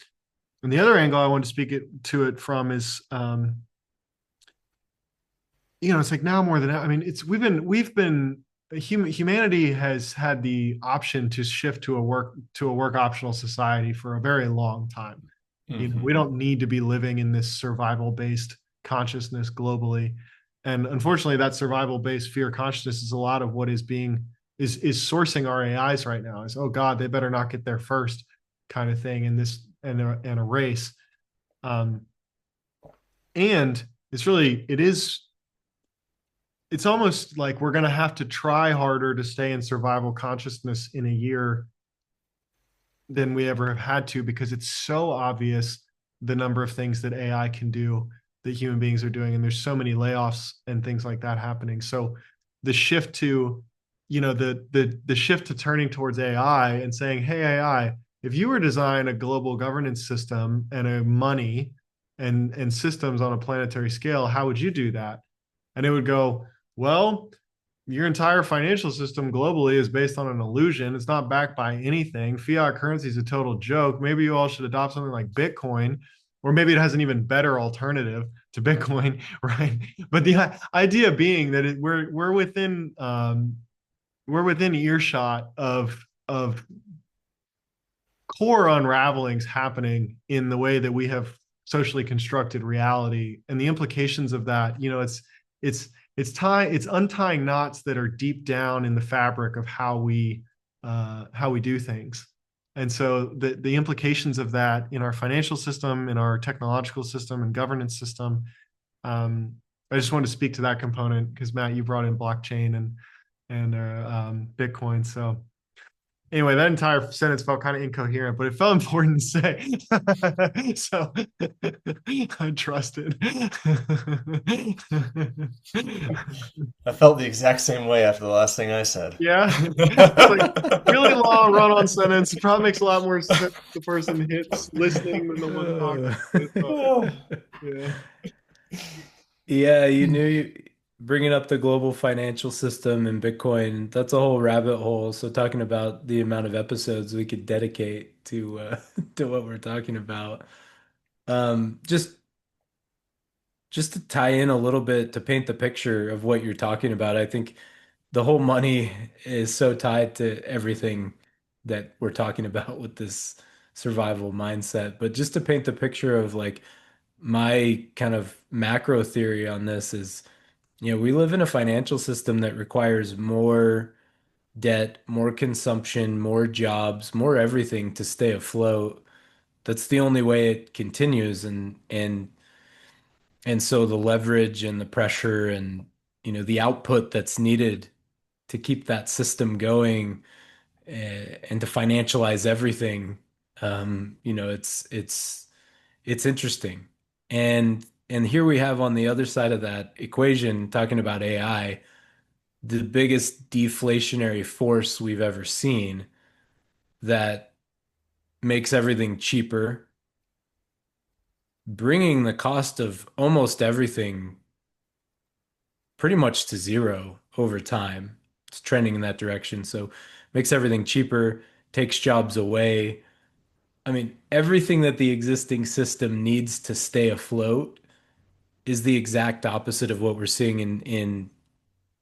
A: And the other angle I wanted to to it from is, it's like now more than I mean, it's we've been humanity has had the option to shift to a work optional society for a very long time. We
C: Hmm.
A: don't need to be living in this survival based consciousness globally, and unfortunately, that survival based fear consciousness is a lot of what is sourcing our AIs right now. Is, oh God, they better not get there first, kind of thing in this and a race. Um, and it's almost like we're going to have to try harder to stay in survival consciousness in a year than we ever have had to, because it's so obvious the number of things that AI can do that human beings are doing, and there's so many layoffs and things like that happening. So the shift to the shift to turning towards AI and saying, hey, AI, if you were to design a global governance system and a money and systems on a planetary scale, how would you do that? And it would go, well, your entire financial system globally is based on an illusion. It's not backed by anything. Fiat currency is a total joke. Maybe you all should adopt something like Bitcoin, or maybe it has an even better alternative to Bitcoin, right? But the idea being that we're within earshot of core unravelings happening in the way that we have socially constructed reality, and the implications of that. It's it's untying knots that are deep down in the fabric of how we do things. And so the implications of that in our financial system, in our technological system and governance system. um, I just wanted to speak to that component because, Matt, you brought in blockchain and Bitcoin. So anyway, that entire sentence felt kind of incoherent, but it felt important to say. So I trusted.
C: I felt the exact same way after the last thing I said.
A: Yeah, it's like really long run-on sentence. It probably makes a lot more sense if the person hits listening than the one talking. Yeah.
B: Yeah, bringing up the global financial system and Bitcoin, that's a whole rabbit hole. So talking about the amount of episodes we could dedicate to to what we're talking about. Just to tie in a little bit to paint the picture of what you're talking about, I think the whole money is so tied to everything that we're talking about with this survival mindset. But just to paint the picture of like my kind of macro theory on this is, we live in a financial system that requires more debt, more consumption, more jobs, more everything to stay afloat. That's the only way it continues, and so the leverage and the pressure and the output that's needed to keep that system going, and to financialize everything, it's interesting. And here we have on the other side of that equation, talking about AI, the biggest deflationary force we've ever seen that makes everything cheaper, bringing the cost of almost everything pretty much to zero over time. It's trending in that direction. So makes everything cheaper, takes jobs away. I mean, everything that the existing system needs to stay afloat is the exact opposite of what we're seeing in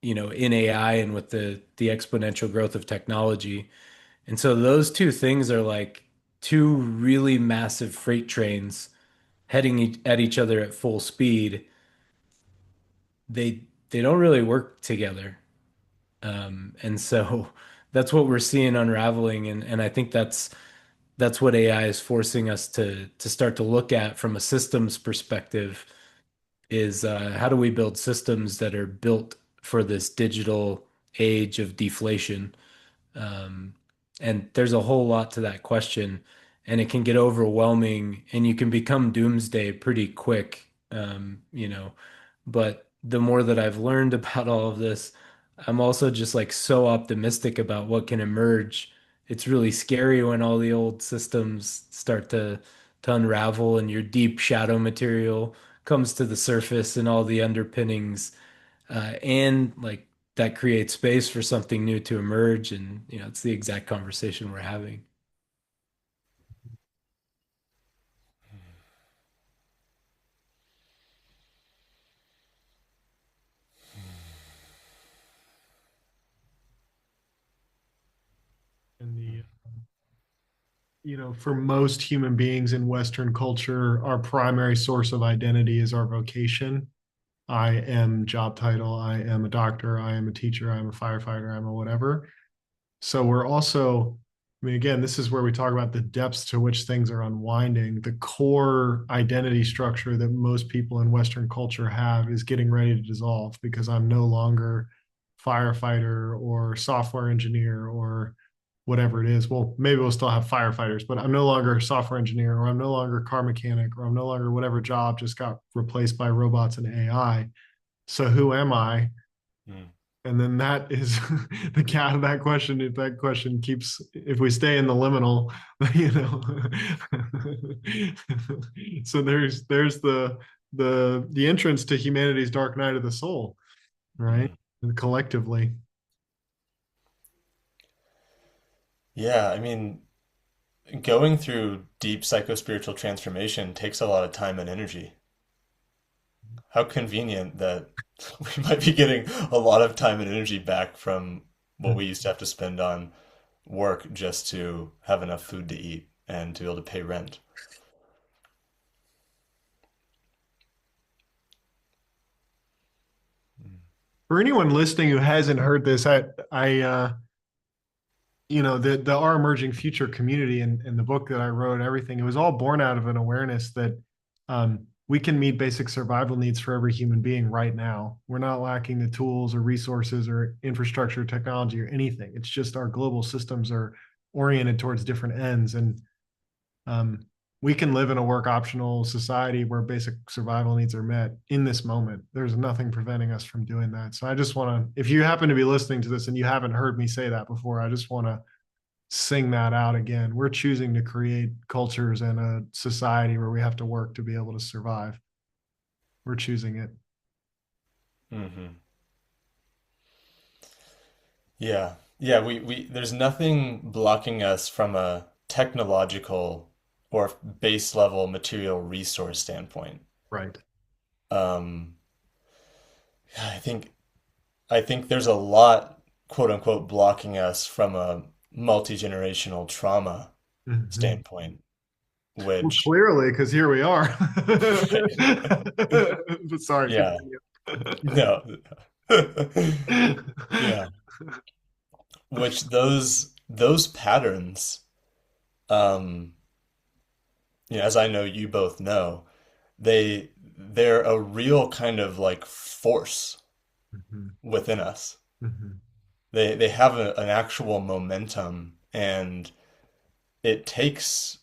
B: AI and with the exponential growth of technology. And so those two things are like two really massive freight trains heading at each other at full speed. They don't really work together. And so that's what we're seeing unraveling. And I think that's what AI is forcing us to start to look at from a systems perspective is, how do we build systems that are built for this digital age of deflation? Um, and there's a whole lot to that question, and it can get overwhelming, and you can become doomsday pretty quick. But the more that I've learned about all of this, I'm also just like so optimistic about what can emerge. It's really scary when all the old systems start to unravel and your deep shadow material comes to the surface and all the underpinnings, and like that creates space for something new to emerge. And it's the exact conversation we're having.
A: And for most human beings in Western culture, our primary source of identity is our vocation. I am job title, I am a doctor, I am a teacher, I'm a firefighter, I'm a whatever. So we're also, I mean, again, this is where we talk about the depths to which things are unwinding. The core identity structure that most people in Western culture have is getting ready to dissolve because I'm no longer firefighter or software engineer or whatever it is. Well, maybe we'll still have firefighters, but I'm no longer a software engineer or I'm no longer a car mechanic or I'm no longer whatever job just got replaced by robots and AI. So who am I?
C: Mm.
A: And then that is the cat of that question. If that question keeps, if we stay in the liminal, you know. So there's the entrance to humanity's dark night of the soul, right?
C: Mm.
A: And collectively.
C: Yeah, I mean, going through deep psychospiritual transformation takes a lot of time and energy. How convenient that we might be getting a lot of time and energy back from what we used to have to spend on work just to have enough food to eat and to be able to pay rent.
A: For anyone listening who hasn't heard this, the our emerging future community and the book that I wrote, everything, it was all born out of an awareness that we can meet basic survival needs for every human being right now. We're not lacking the tools or resources or infrastructure, technology, or anything. It's just our global systems are oriented towards different ends, and um, we can live in a work optional society where basic survival needs are met in this moment. There's nothing preventing us from doing that. So I just want to, if you happen to be listening to this and you haven't heard me say that before, I just want to sing that out again. We're choosing to create cultures and a society where we have to work to be able to survive. We're choosing it.
C: Hmm. Yeah, we there's nothing blocking us from a technological or base level material resource standpoint.
A: Right.
C: Um, I think I think there's a lot, quote unquote, blocking us from a multi-generational trauma
A: Mhm.
C: standpoint,
A: Well,
C: which,
A: clearly, because here we are. But sorry,
C: yeah,
A: continue.
C: no, yeah, which those patterns, um, as I know you both know, they're a real kind of like force
A: Mhm.
C: within us.
A: Mhm.
C: They have an actual momentum, and it takes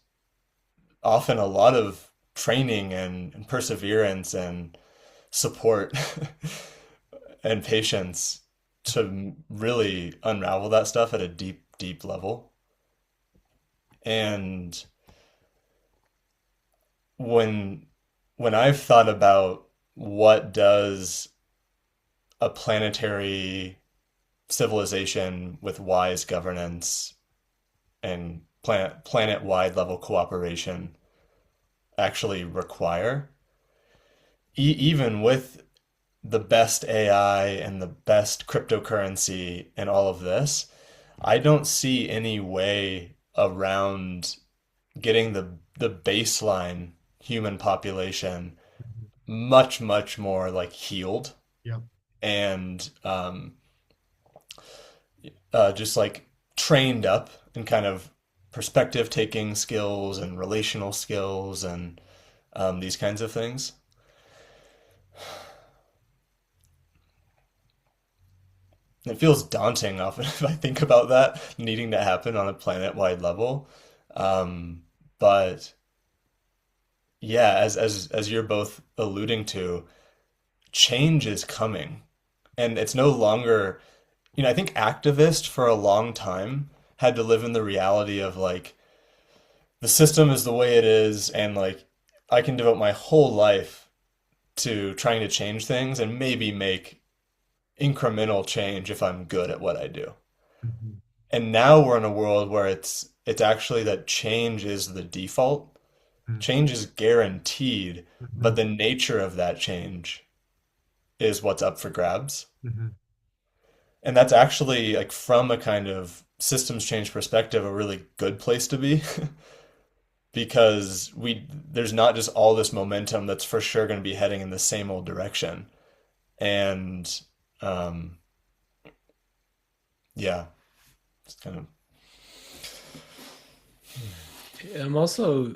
C: often a lot of training and perseverance and support and patience to really unravel that stuff at a deep, deep level. And when I've thought about what does a planetary civilization with wise governance and planet-wide level cooperation actually require, even with the best AI and the best cryptocurrency and all of this, I don't see any way around getting the baseline human population
A: Mhm.
C: much, much more like healed
A: Yeah.
C: and just like trained up in kind of perspective taking skills and relational skills and these kinds of things. It feels daunting often if I think about that needing to happen on a planet-wide level. Um, but yeah, as you're both alluding to, change is coming. And it's no longer, I think activists for a long time had to live in the reality of like the system is the way it is and like I can devote my whole life to trying to change things and maybe make incremental change if I'm good at what I do.
A: Mhm.
C: And now we're in a world where it's actually that change is the default. Change is guaranteed, but
A: Mhm.
C: the nature of that change is what's up for grabs.
A: Mhm.
C: And that's actually like from a kind of systems change perspective a really good place to be because we there's not just all this momentum that's for sure going to be heading in the same old direction. And um yeah, it's kind of
B: I'm also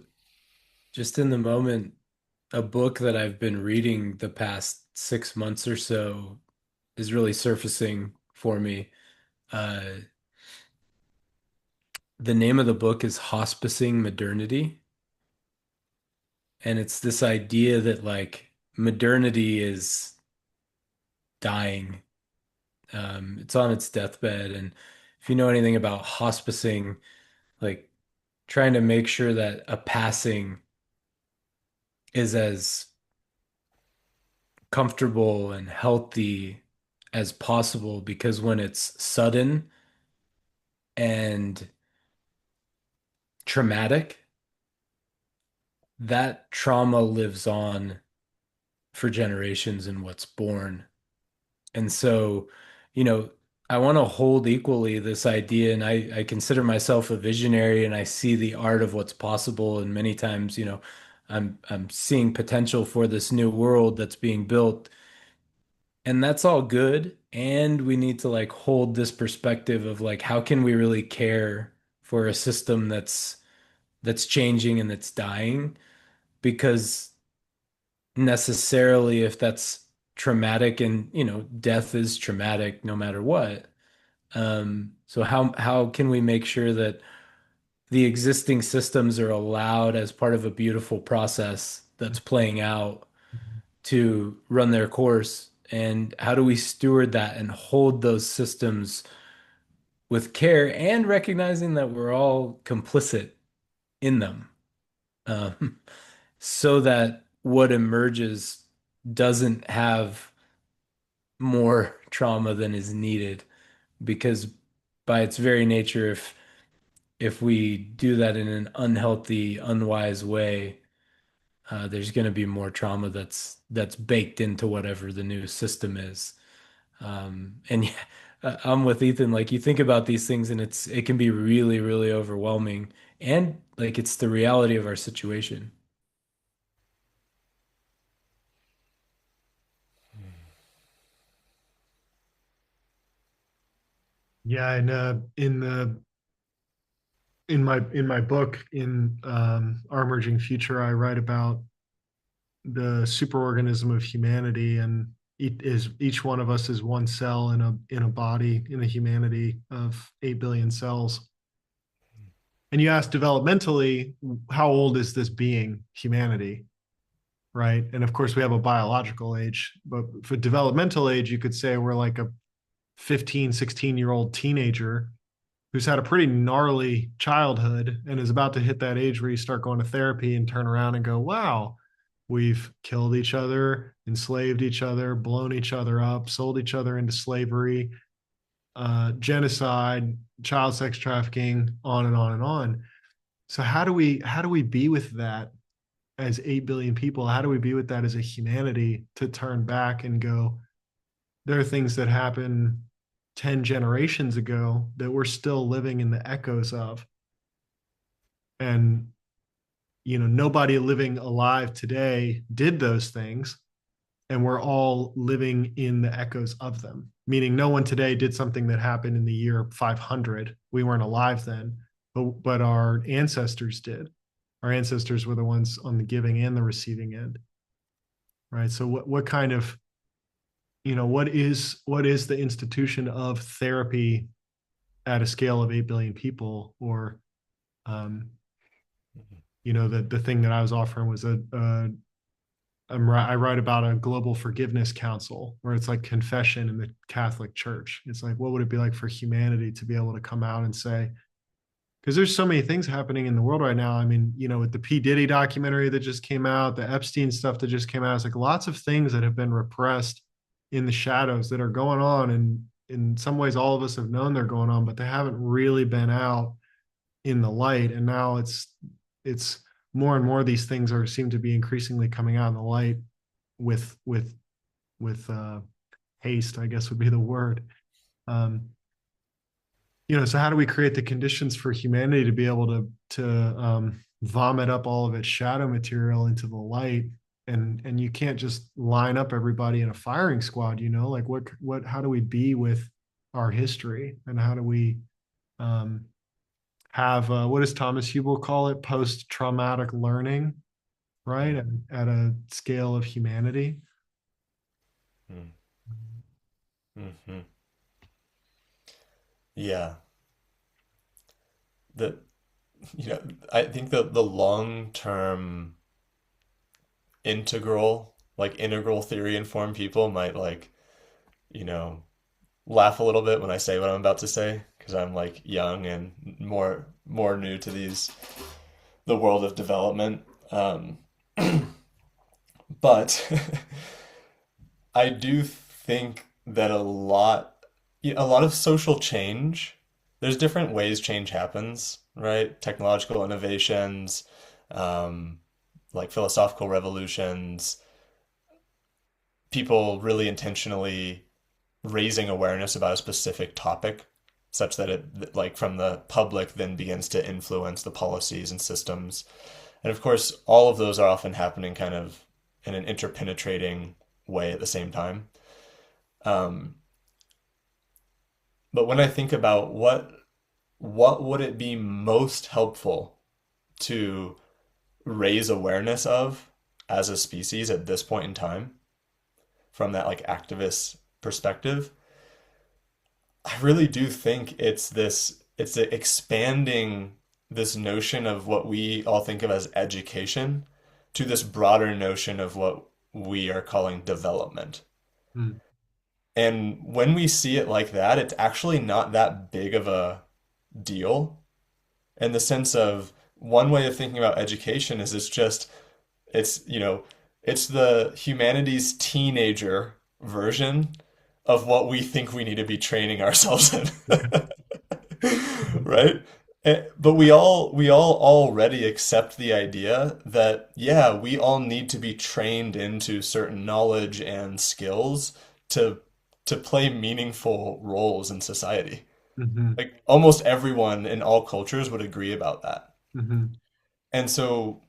B: just in the moment, a book that I've been reading the past 6 months or so is really surfacing for me. Uh, the name of the book is Hospicing Modernity. And it's this idea that like modernity is dying. It's on its deathbed. And if you know anything about hospicing, like trying to make sure that a passing is as comfortable and healthy as possible, because when it's sudden and traumatic, that trauma lives on for generations in what's born. And so, you know, I want to hold equally this idea, and I consider myself a visionary, and I see the art of what's possible. And many times, I'm seeing potential for this new world that's being built, and that's all good. And we need to like hold this perspective of like, how can we really care for a system that's changing and that's dying? Because necessarily, if that's traumatic, and death is traumatic no matter what. So how can we make sure that the existing systems are allowed as part of a beautiful process that's playing out
A: Mhm.
B: to run their course? And how do we steward that and hold those systems with care, and recognizing that we're all complicit in them, um, so that what emerges doesn't have more trauma than is needed? Because by its very nature, if we do that in an unhealthy, unwise way, there's going to be more trauma that's baked into whatever the new system is. And yeah, I'm with Ethan. Like you think about these things, and it can be really, really overwhelming, and like it's the reality of our situation.
A: Yeah, and in my book in Our Emerging Future, I write about the superorganism of humanity, and each one of us is one cell in a body in a humanity of 8 billion cells. And you ask developmentally, how old is this being, humanity, right? And of course, we have a biological age, but for developmental age, you could say we're like a 15, 16-year-old teenager who's had a pretty gnarly childhood and is about to hit that age where you start going to therapy and turn around and go, wow, we've killed each other, enslaved each other, blown each other up, sold each other into slavery, genocide, child sex trafficking, on and on and on. So how do we be with that as 8 billion people? How do we be with that as a humanity to turn back and go, there are things that happened 10 generations ago that we're still living in the echoes of. And, nobody living alive today did those things. And we're all living in the echoes of them, meaning no one today did something that happened in the year 500. We weren't alive then, but our ancestors did. Our ancestors were the ones on the giving and the receiving end, right? So what kind of, what is the institution of therapy at a scale of 8 billion people? Or um, the thing that I was offering was I write about a global forgiveness council, where it's like confession in the Catholic Church. It's like, what would it be like for humanity to be able to come out and say, because there's so many things happening in the world right now. I mean, with the P. Diddy documentary that just came out, the Epstein stuff that just came out, it's like lots of things that have been repressed in the shadows that are going on. And in some ways, all of us have known they're going on, but they haven't really been out in the light. And now it's more and more, these things seem to be increasingly coming out in the light with haste, I guess would be the word. Um, so how do we create the conditions for humanity to be able to vomit up all of its shadow material into the light? And you can't just line up everybody in a firing squad, like what how do we be with our history, and how do we um, have what does Thomas Hubel call it, post-traumatic learning, right, at a scale of humanity.
C: Mm-hmm. Yeah. The you know I think the long term integral theory informed people might you know laugh a little bit when I say what I'm about to say, because I'm like young and more new to the world of development. But I do think that a lot of social change, there's different ways change happens, right? Technological innovations, um, like philosophical revolutions, people really intentionally raising awareness about a specific topic such that it, like, from the public then begins to influence the policies and systems. And of course, all of those are often happening kind of in an interpenetrating way at the same time. Um, but when I think about what would it be most helpful to raise awareness of as a species at this point in time, from that like activist perspective, I really do think it's expanding this notion of what we all think of as education to this broader notion of what we are calling development.
A: Mm.
C: And when we see it like that, it's actually not that big of a deal, in the sense of, one way of thinking about education is it's the humanities teenager version of what we think we need to be training ourselves in. Right? But we all already accept the idea that yeah, we all need to be trained into certain knowledge and skills to play meaningful roles in society.
A: Hmm.
C: Like almost everyone in all cultures would agree about that.
A: Hmm.
C: And so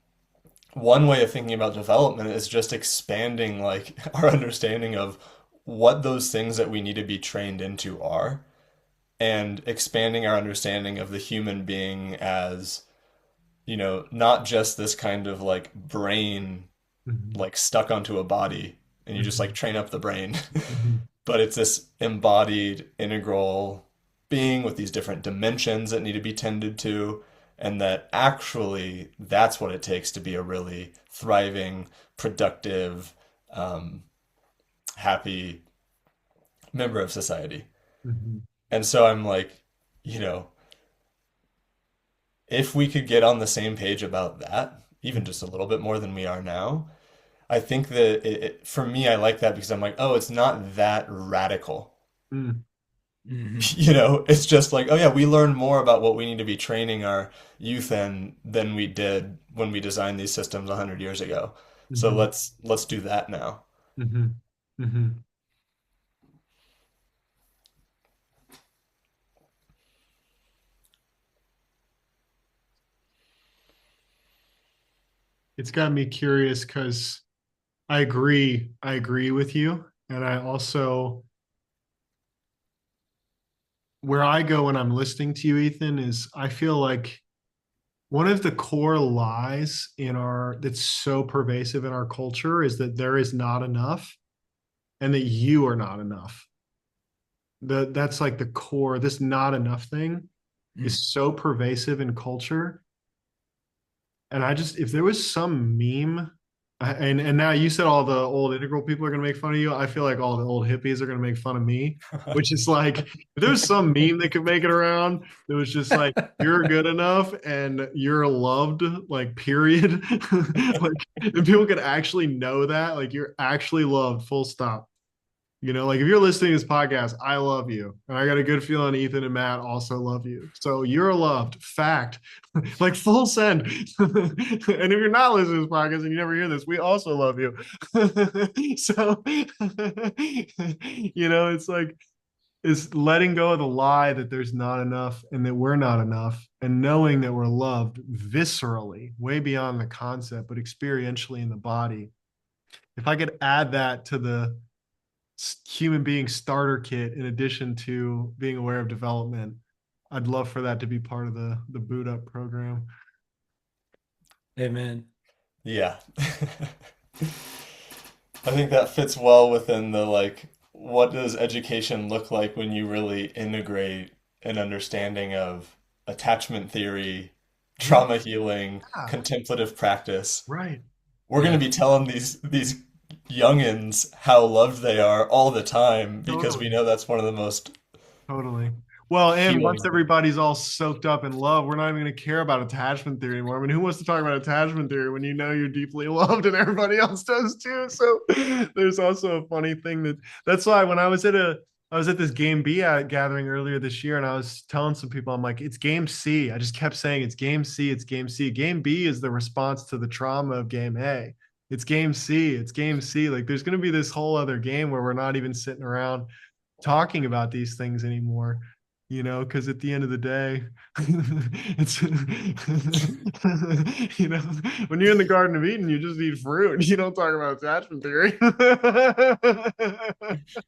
C: one way of thinking about development is just expanding like our understanding of what those things that we need to be trained into are and expanding our understanding of the human being as, not just this kind of like brain
A: Hmm.
C: like stuck onto a body and you just like
A: Hmm.
C: train up the brain,
A: Hmm.
C: but it's this embodied, integral being with these different dimensions that need to be tended to, and that actually that's what it takes to be a really thriving, productive, um, happy member of society.
A: Hmm.
C: And so I'm like, you know, if we could get on the same page about that, even just a little bit more than we are now, I think that for me, I like that because I'm like, oh, it's not that radical.
A: Hmm.
B: Hmm.
C: It's just like, oh yeah, we learn more about what we need to be training our youth in than we did when we designed these systems 100 years ago. So
A: Hmm.
C: let's do that now.
A: Hmm. Hmm. It's got me curious because I agree with you. And I also, where I go when I'm listening to you, Ethan, is I feel like one of the core lies that's so pervasive in our culture is that there is not enough and that you are not enough. That's like the core, this not enough thing is so pervasive in culture. And I just, if there was some meme, and now you said all the old integral people are going to make fun of you. I feel like all the old hippies are going to make fun of me, which is like, if there was some meme that could make it around, it was just like, you're good enough and you're loved, like, period. Like, if people could actually know that, like, you're actually loved, full stop. Like if you're listening to this podcast, I love you. And I got a good feeling Ethan and Matt also love you. So you're loved. Fact. Like full send. And if you're not listening to this podcast and you never hear this, we also love you. So, it's like, it's letting go of the lie that there's not enough and that we're not enough and knowing that we're loved viscerally, way beyond the concept, but experientially in the body. If I could add that to the human being starter kit in addition to being aware of development, I'd love for that to be part of the boot up program.
B: Amen.
C: Yeah. I think that fits well within the like, what does education look like when you really integrate an understanding of attachment theory,
A: Yeah,
C: trauma healing, contemplative practice?
A: right.
C: We're going
B: Yeah.
C: to be telling these youngins how loved they are all the time because we
A: Totally.
C: know that's one of the most
A: Totally. Well, and once
C: healing.
A: everybody's all soaked up in love, we're not even going to care about attachment theory anymore. I mean, who wants to talk about attachment theory when you know you're deeply loved and everybody else does too? So there's also a funny thing that's why when I was at this game B gathering earlier this year and I was telling some people, I'm like, it's game C. I just kept saying it's game C, it's game C. Game B is the response to the trauma of game A. It's game C, it's game C. Like there's going to be this whole other game where we're not even sitting around talking about these things anymore, because at the end of the day, it's, when you're in the Garden of Eden, you just eat fruit. You don't talk about attachment theory.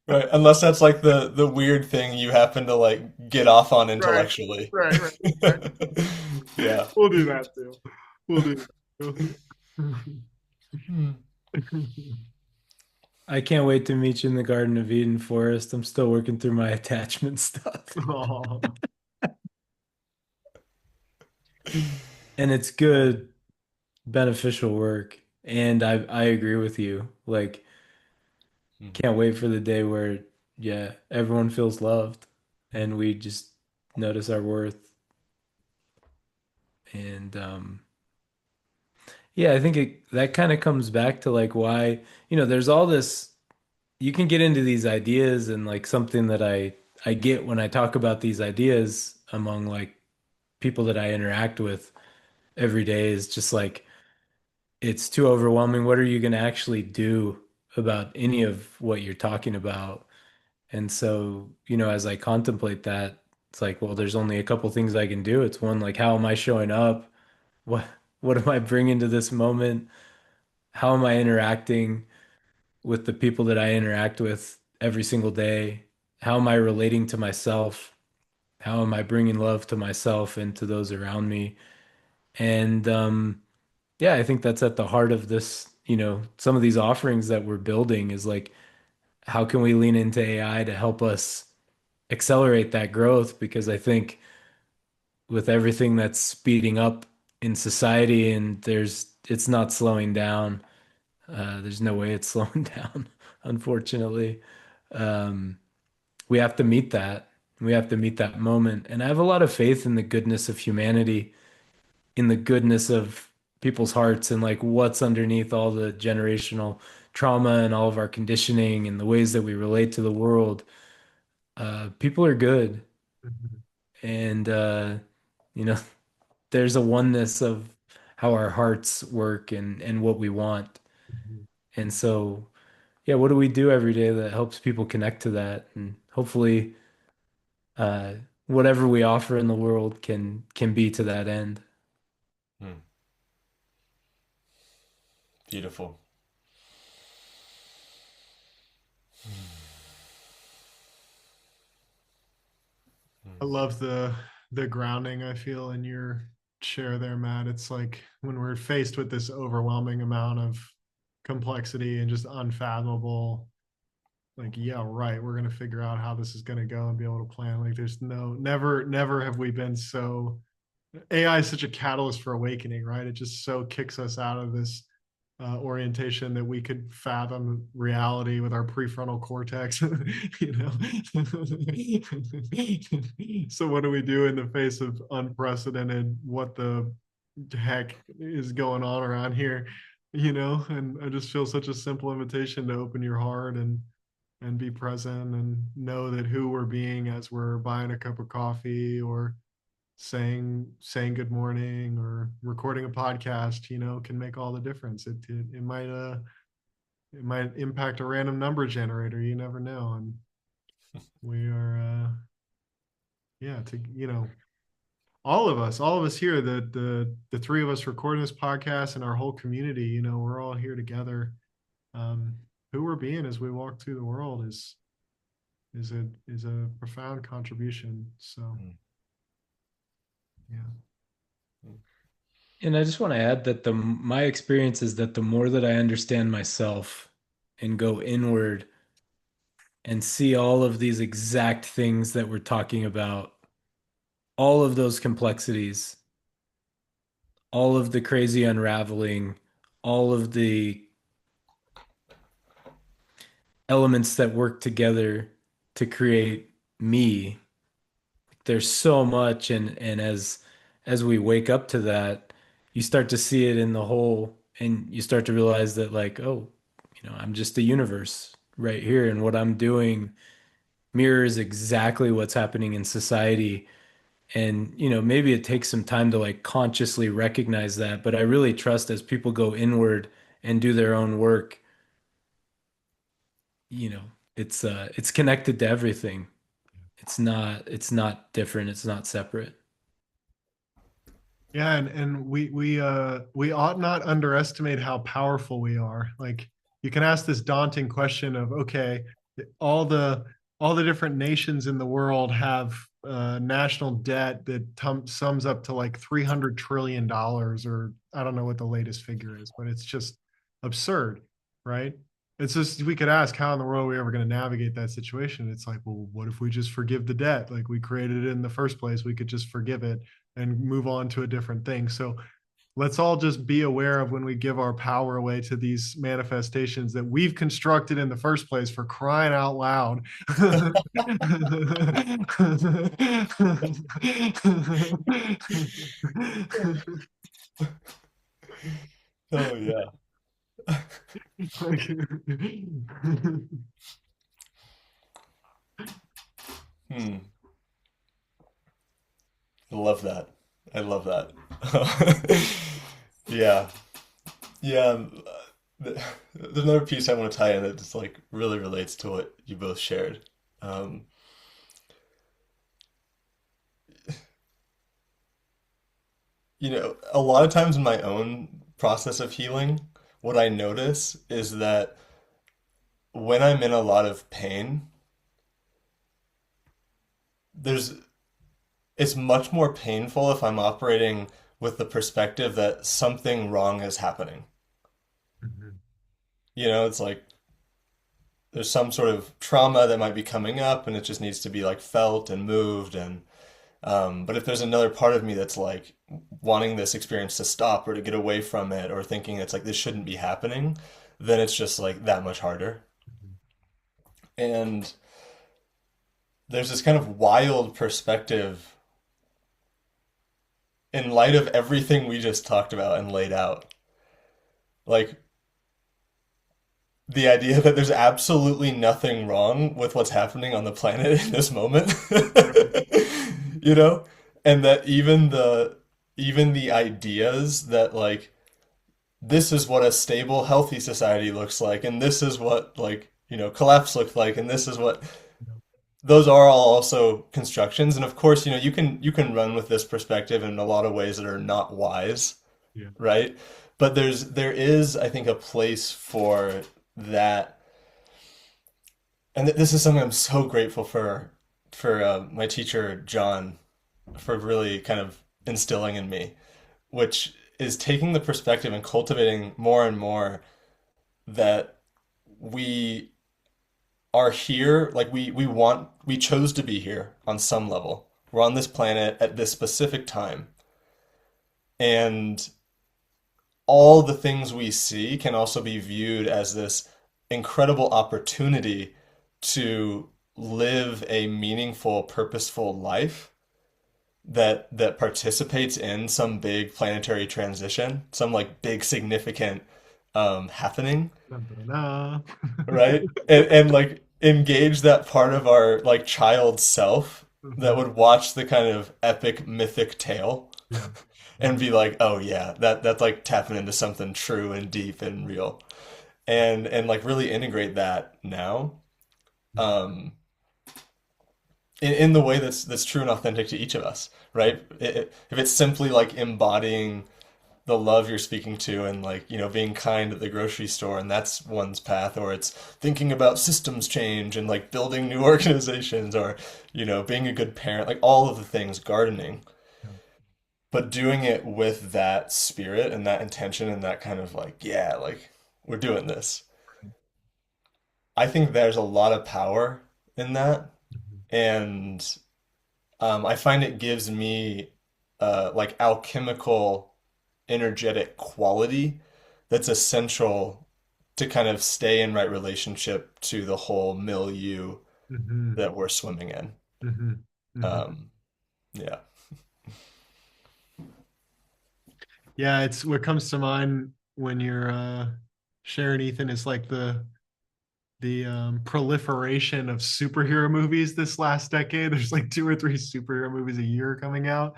C: Right, unless that's like the weird thing you happen to like get off on
A: Right,
C: intellectually.
A: right, right, right.
C: Yeah.
A: We'll do that too. We'll do that
C: Hmm.
A: too.
B: I can't wait to meet you in the Garden of Eden, Forest. I'm still working through my attachment stuff.
A: Oh,
B: And it's good, beneficial work. And I agree with you. Like, can't wait for the day where, yeah, everyone feels loved and we just notice our worth. And yeah, I think that kind of comes back to like why, there's all this you can get into these ideas and like something that I get when I talk about these ideas among like people that I interact with every day is just like it's too overwhelming. What are you going to actually do about any of what you're talking about? And so, as I contemplate that, it's like, well, there's only a couple things I can do. It's one, like, how am I showing up? What what am I bringing to this moment? How am I interacting with the people that I interact with every single day? How am I relating to myself? How am I bringing love to myself and to those around me? And yeah, I think that's at the heart of this, some of these offerings that we're building is like, how can we lean into AI to help us accelerate that growth? Because I think with everything that's speeding up in society and it's not slowing down. There's no way it's slowing down, unfortunately. Um, we have to meet that. We have to meet that moment. And I have a lot of faith in the goodness of humanity, in the goodness of people's hearts, and like what's underneath all the generational trauma and all of our conditioning and the ways that we relate to the world. People are good.
A: Mhm.
B: And, you know, there's a oneness of how our hearts work and what we want.
A: Mhm.
B: And so, yeah, what do we do every day that helps people connect to that? And hopefully, uh, whatever we offer in the world can be to that end.
C: Hmm. Beautiful.
A: I love the grounding I feel in your share there, Matt. It's like when we're faced with this overwhelming amount of complexity and just unfathomable, like, yeah, right, we're gonna figure out how this is gonna go and be able to plan. Like there's never have we been so AI is such a catalyst for awakening, right? It just so kicks us out of this orientation that we could fathom reality with our prefrontal cortex, you know. So what do we do in the face of unprecedented? What the heck is going on around here? You know, and I just feel such a simple invitation to open your heart and be present and know that who we're being as we're buying a cup of coffee or saying good morning or recording a podcast, you know, can make all the difference. It might impact a random number generator. You never know. And we are yeah, to you know, all of us here, the three of us recording this podcast and our whole community, you know, we're all here together. Um, who we're being as we walk through the world is a profound contribution. So
C: Hmm.
A: yeah.
B: And I just want to add that the my experience is that the more that I understand myself and go inward and see all of these exact things that we're talking about, all of those complexities, all of the crazy unraveling, all of the elements that work together to create me. There's so much, and as we wake up to that, you start to see it in the whole, and you start to realize that like, oh, I'm just a universe right here, and what I'm doing mirrors exactly what's happening in society. And maybe it takes some time to like consciously recognize that, but I really trust as people go inward and do their own work, you know, it's connected to everything. It's not different, it's not separate.
A: Yeah, and we ought not underestimate how powerful we are. Like you can ask this daunting question of, okay, all the all the different nations in the world have national debt that sums up to like $300 trillion, or I don't know what the latest figure is, but it's just absurd, right? It's just we could ask how in the world are we ever going to navigate that situation. It's like, well, what if we just forgive the debt? Like we created it in the first place, we could just forgive it and move on to a different thing. So let's all just be aware of when we give our power away to these manifestations that we've constructed in the first place, for crying out loud.
C: Oh yeah. Hmm. I love that. I love that. Yeah. Yeah. There's another piece I want to tie in that just like really relates to what you both shared. Um, a lot of times in my own process of healing, what I notice is that when I'm in a lot of pain, there's it's much more painful if I'm operating with the perspective that something wrong is happening.
A: Mhm.
C: It's like there's some sort of trauma that might be coming up and it just needs to be like felt and moved and but if there's another part of me that's like wanting this experience to stop or to get away from it or thinking it's like this shouldn't be happening, then it's just like that much harder. And there's this kind of wild perspective in light of everything we just talked about and laid out. Like the idea that there's absolutely nothing wrong with what's happening on the planet in this moment.
A: Right.
C: you know and that even the ideas that like this is what a stable healthy society looks like and this is what like collapse looks like and this is what
A: Yeah.
C: those are all also constructions. And of course you can run with this perspective in a lot of ways that are not wise,
A: Yeah.
C: right? But there is, I think, a place for that. And this is something I'm so grateful for my teacher John for really kind of instilling in me, which is taking the perspective and cultivating more and more that we are here, like we chose to be here on some level. We're on this planet at this specific time, and all the things we see can also be viewed as this incredible opportunity to live a meaningful, purposeful life that participates in some big planetary transition, some like big significant happening,
A: Da-da-da.
C: right? And like engage that part of our like child self that
A: Mhm.
C: would watch the kind of epic mythic tale
A: Yeah.
C: and
A: Mhm.
C: be like, oh yeah, that's like tapping into something true and deep and real. And like really integrate that now. Um in the way that's true and authentic to each of us, right? If it's simply like embodying the love you're speaking to and like being kind at the grocery store and that's one's path, or it's thinking about systems change and like building new organizations, or being a good parent, like all of the things, gardening,
A: Yeah.
C: but doing it with that spirit and that intention and that kind of like, yeah, like we're doing this. I think there's a lot of power in that.
A: Mhm.
C: And I find it gives me like alchemical energetic quality that's essential to kind of stay in right relationship to the whole milieu
A: Mhm.
C: that we're swimming in.
A: Mhm. Mhm.
C: Um, yeah.
A: Yeah, it's what comes to mind when you're sharing, Ethan, is like the proliferation of superhero movies this last decade. There's like two or three superhero movies a year coming out.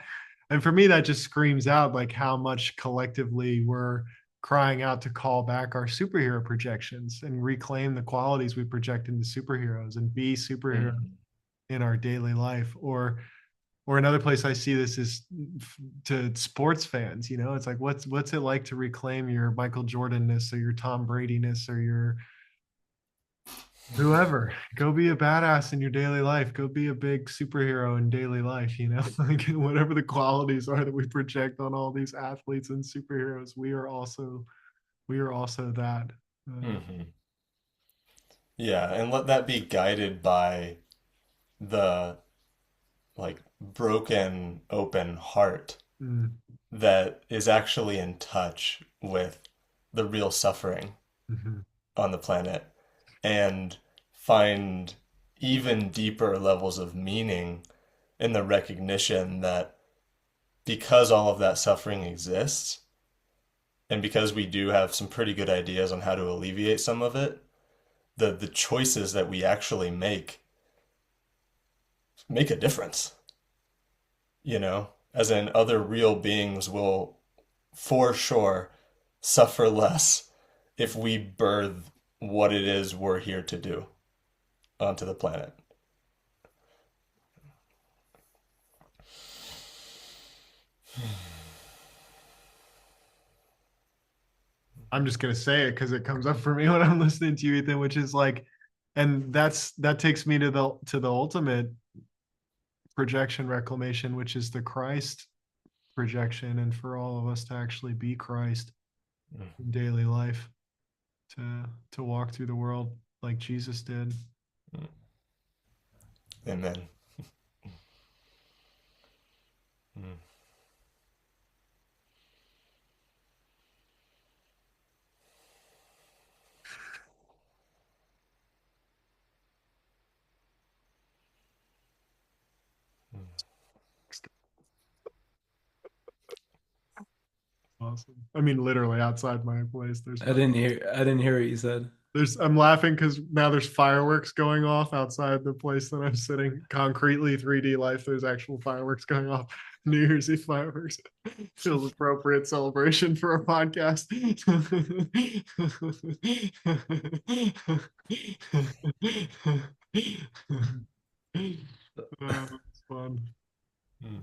A: And for me, that just screams out like how much collectively we're crying out to call back our superhero projections and reclaim the qualities we project into superheroes and be superheroes
C: Mhm.
A: in our daily life. Or another place I see this is to sports fans. It's like what's it like to reclaim your Michael Jordan-ness or your Tom Brady-ness or your whoever? Go be a badass in your daily life. Go be a big superhero in daily life. Like whatever the qualities are that we project on all these athletes and superheroes, we are also that. uh,
C: Mhm. Yeah, and let that be guided by the like broken, open heart
A: mm,
C: that is actually in touch with the real suffering
A: mhm,
C: on the planet and find even deeper levels of meaning in the recognition that because all of that suffering exists and because we do have some pretty good ideas on how to alleviate some of it, the choices that we actually make a difference, you know? as in other real beings will for sure suffer less if we birth what it is we're here to do onto the planet.
A: I'm just gonna say it because it comes up for me when I'm listening to you, Ethan, which is like, and that takes me to the ultimate projection reclamation, which is the Christ projection, and for all of us to actually be Christ in daily life, to walk through the world like Jesus did.
C: Amen. Mm.
A: Awesome. I mean, literally outside my place,
B: I didn't hear what you said.
A: I'm laughing because now there's fireworks going off outside the place that I'm sitting. Concretely, 3D life, there's actual fireworks going off. New Year's Eve fireworks. Feels appropriate celebration for a podcast. It's fun.
C: Mm.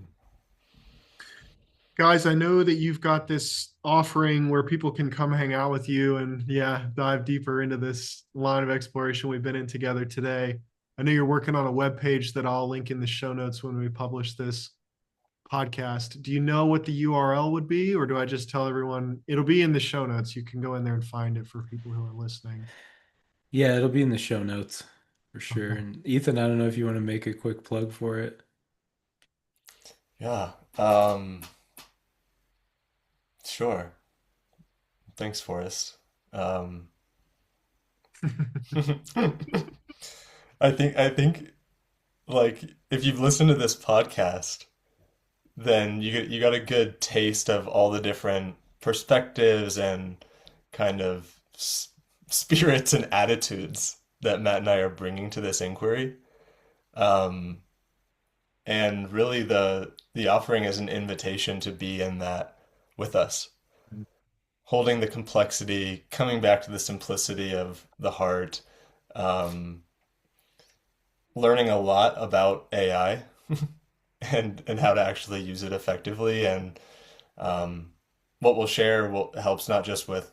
A: Guys, I know that you've got this offering where people can come hang out with you and, yeah, dive deeper into this line of exploration we've been in together today. I know you're working on a web page that I'll link in the show notes when we publish this podcast. Do you know what the URL would be, or do I just tell everyone it'll be in the show notes? You can go in there and find it for people who are listening.
B: Yeah, it'll be in the show notes for sure.
A: Okay.
B: And Ethan, I don't know if you want to make a quick plug for it.
C: Yeah. Sure. Thanks, Forrest. I think like if you've listened to this podcast, then you got a good taste of all the different perspectives and kind of spirits and attitudes that Matt and I are bringing to this inquiry. Um, and really the offering is an invitation to be in that with us, holding the complexity, coming back to the simplicity of the heart, um, learning a lot about AI and how to actually use it effectively. And um, what we'll share will helps not just with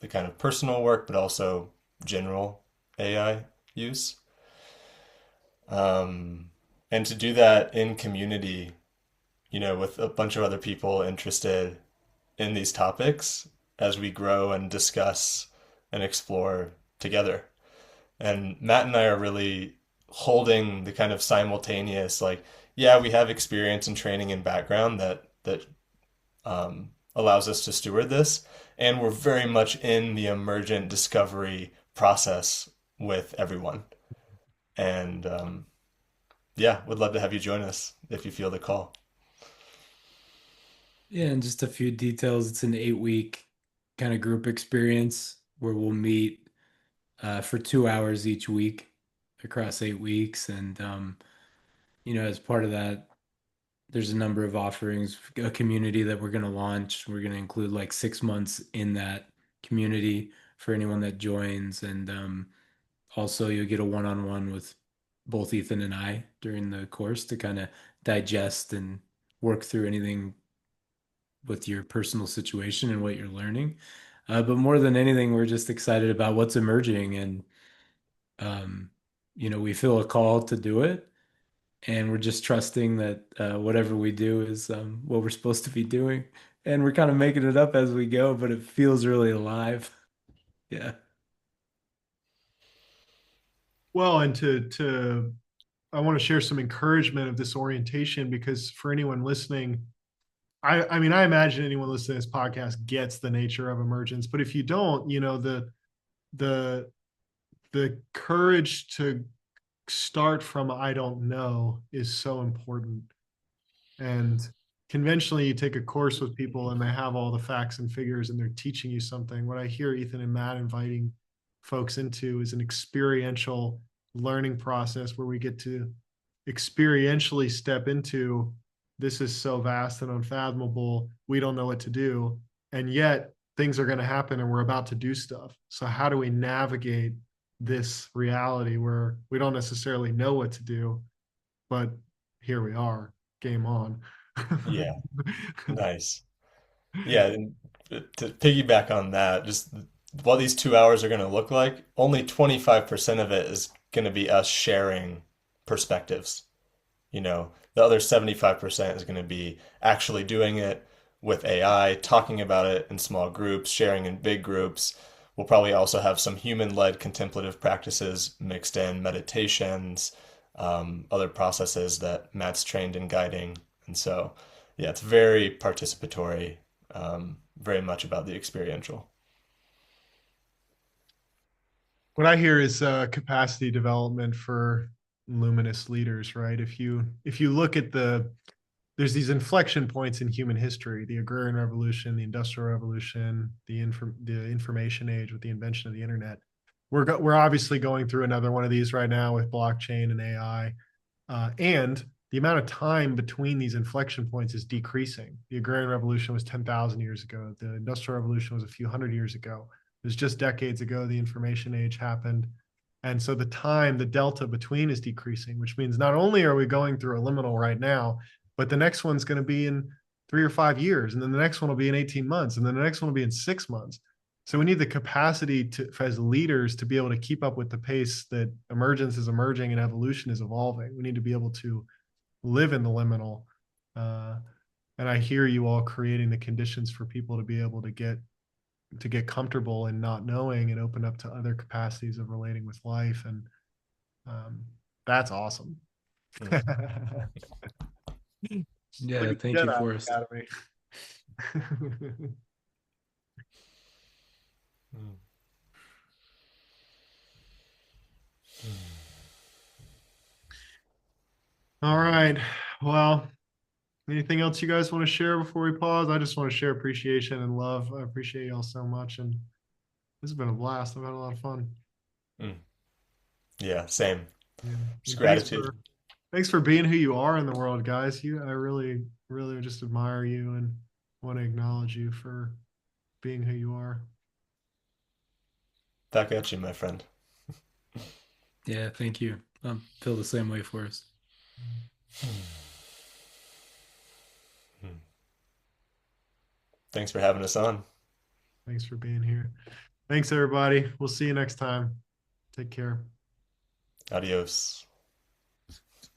C: the kind of personal work, but also general AI use. Um, and to do that in community, with a bunch of other people interested in these topics as we grow and discuss and explore together. And Matt and I are really holding the kind of simultaneous, like, yeah, we have experience and training and background that allows us to steward this, and we're very much in the emergent discovery process with everyone. And yeah, would love to have you join us if you feel the call.
B: Yeah, and just a few details. It's an 8 week kind of group experience where we'll meet for 2 hours each week across 8 weeks. And, as part of that, there's a number of offerings, a community that we're going to launch. We're going to include like 6 months in that community for anyone that joins. And also, you'll get a one on one with both Ethan and I during the course to kind of digest and work through anything with your personal situation and what you're learning. But more than anything, we're just excited about what's emerging, and um, we feel a call to do it, and we're just trusting that whatever we do is what we're supposed to be doing, and we're kind of making it up as we go, but it feels really alive. Yeah.
A: Well, and I want to share some encouragement of this orientation because for anyone listening, I mean, I imagine anyone listening to this podcast gets the nature of emergence, but if you don't, the the courage to start from I don't know is so important. And conventionally, you take a course with people and they have all the facts and figures and they're teaching you something. What I hear Ethan and Matt inviting folks into is an experiential learning process where we get to experientially step into this is so vast and unfathomable. We don't know what to do. And yet things are going to happen and we're about to do stuff. So, how do we navigate this reality where we don't necessarily know what to do, but here we are, game on?
C: Yeah, nice. Yeah, and to piggyback on that, just what these 2 hours are going to look like, only 25% of it is going to be us sharing perspectives. The other 75% is going to be actually doing it with AI, talking about it in small groups, sharing in big groups. We'll probably also have some human-led contemplative practices mixed in, meditations, other processes that Matt's trained in guiding. And so, yeah, it's very participatory, very much about the experiential.
A: What I hear is capacity development for luminous leaders, right? If you look at there's these inflection points in human history: the agrarian revolution, the industrial revolution, the information age with the invention of the internet. We're obviously going through another one of these right now with blockchain and AI. And the amount of time between these inflection points is decreasing. The agrarian revolution was 10,000 years ago. The industrial revolution was a few hundred years ago. It was just decades ago the information age happened. And so the delta between is decreasing, which means not only are we going through a liminal right now, but the next one's going to be in 3 or 5 years. And then the next one will be in 18 months. And then the next one will be in 6 months. So we need the capacity as leaders to be able to keep up with the pace that emergence is emerging and evolution is evolving. We need to be able to live in the liminal. Uh, and I hear you all creating the conditions for people to be able to get comfortable in not knowing and open up to other capacities of relating with life. And um, that's awesome.
C: Mm.
A: Look
B: Yeah,
A: at the
B: thank you,
A: Jedi
B: Forrest.
A: Academy.
C: Mm.
A: All right. Well, anything else you guys want to share before we pause? I just want to share appreciation and love. I appreciate y'all so much. And this has been a blast. I've had a lot of fun.
C: Mm. Yeah, same.
A: Yeah.
C: Just
A: And
C: gratitude.
A: thanks for being who you are in the world, guys. I really, really just admire you and want to acknowledge you for being who you are.
C: Back at you, my friend.
B: Yeah, thank you. I feel the same way, Forrest.
C: Thanks for having us on.
A: Thanks for being here. Thanks, everybody. We'll see you next time. Take care.
C: Adios.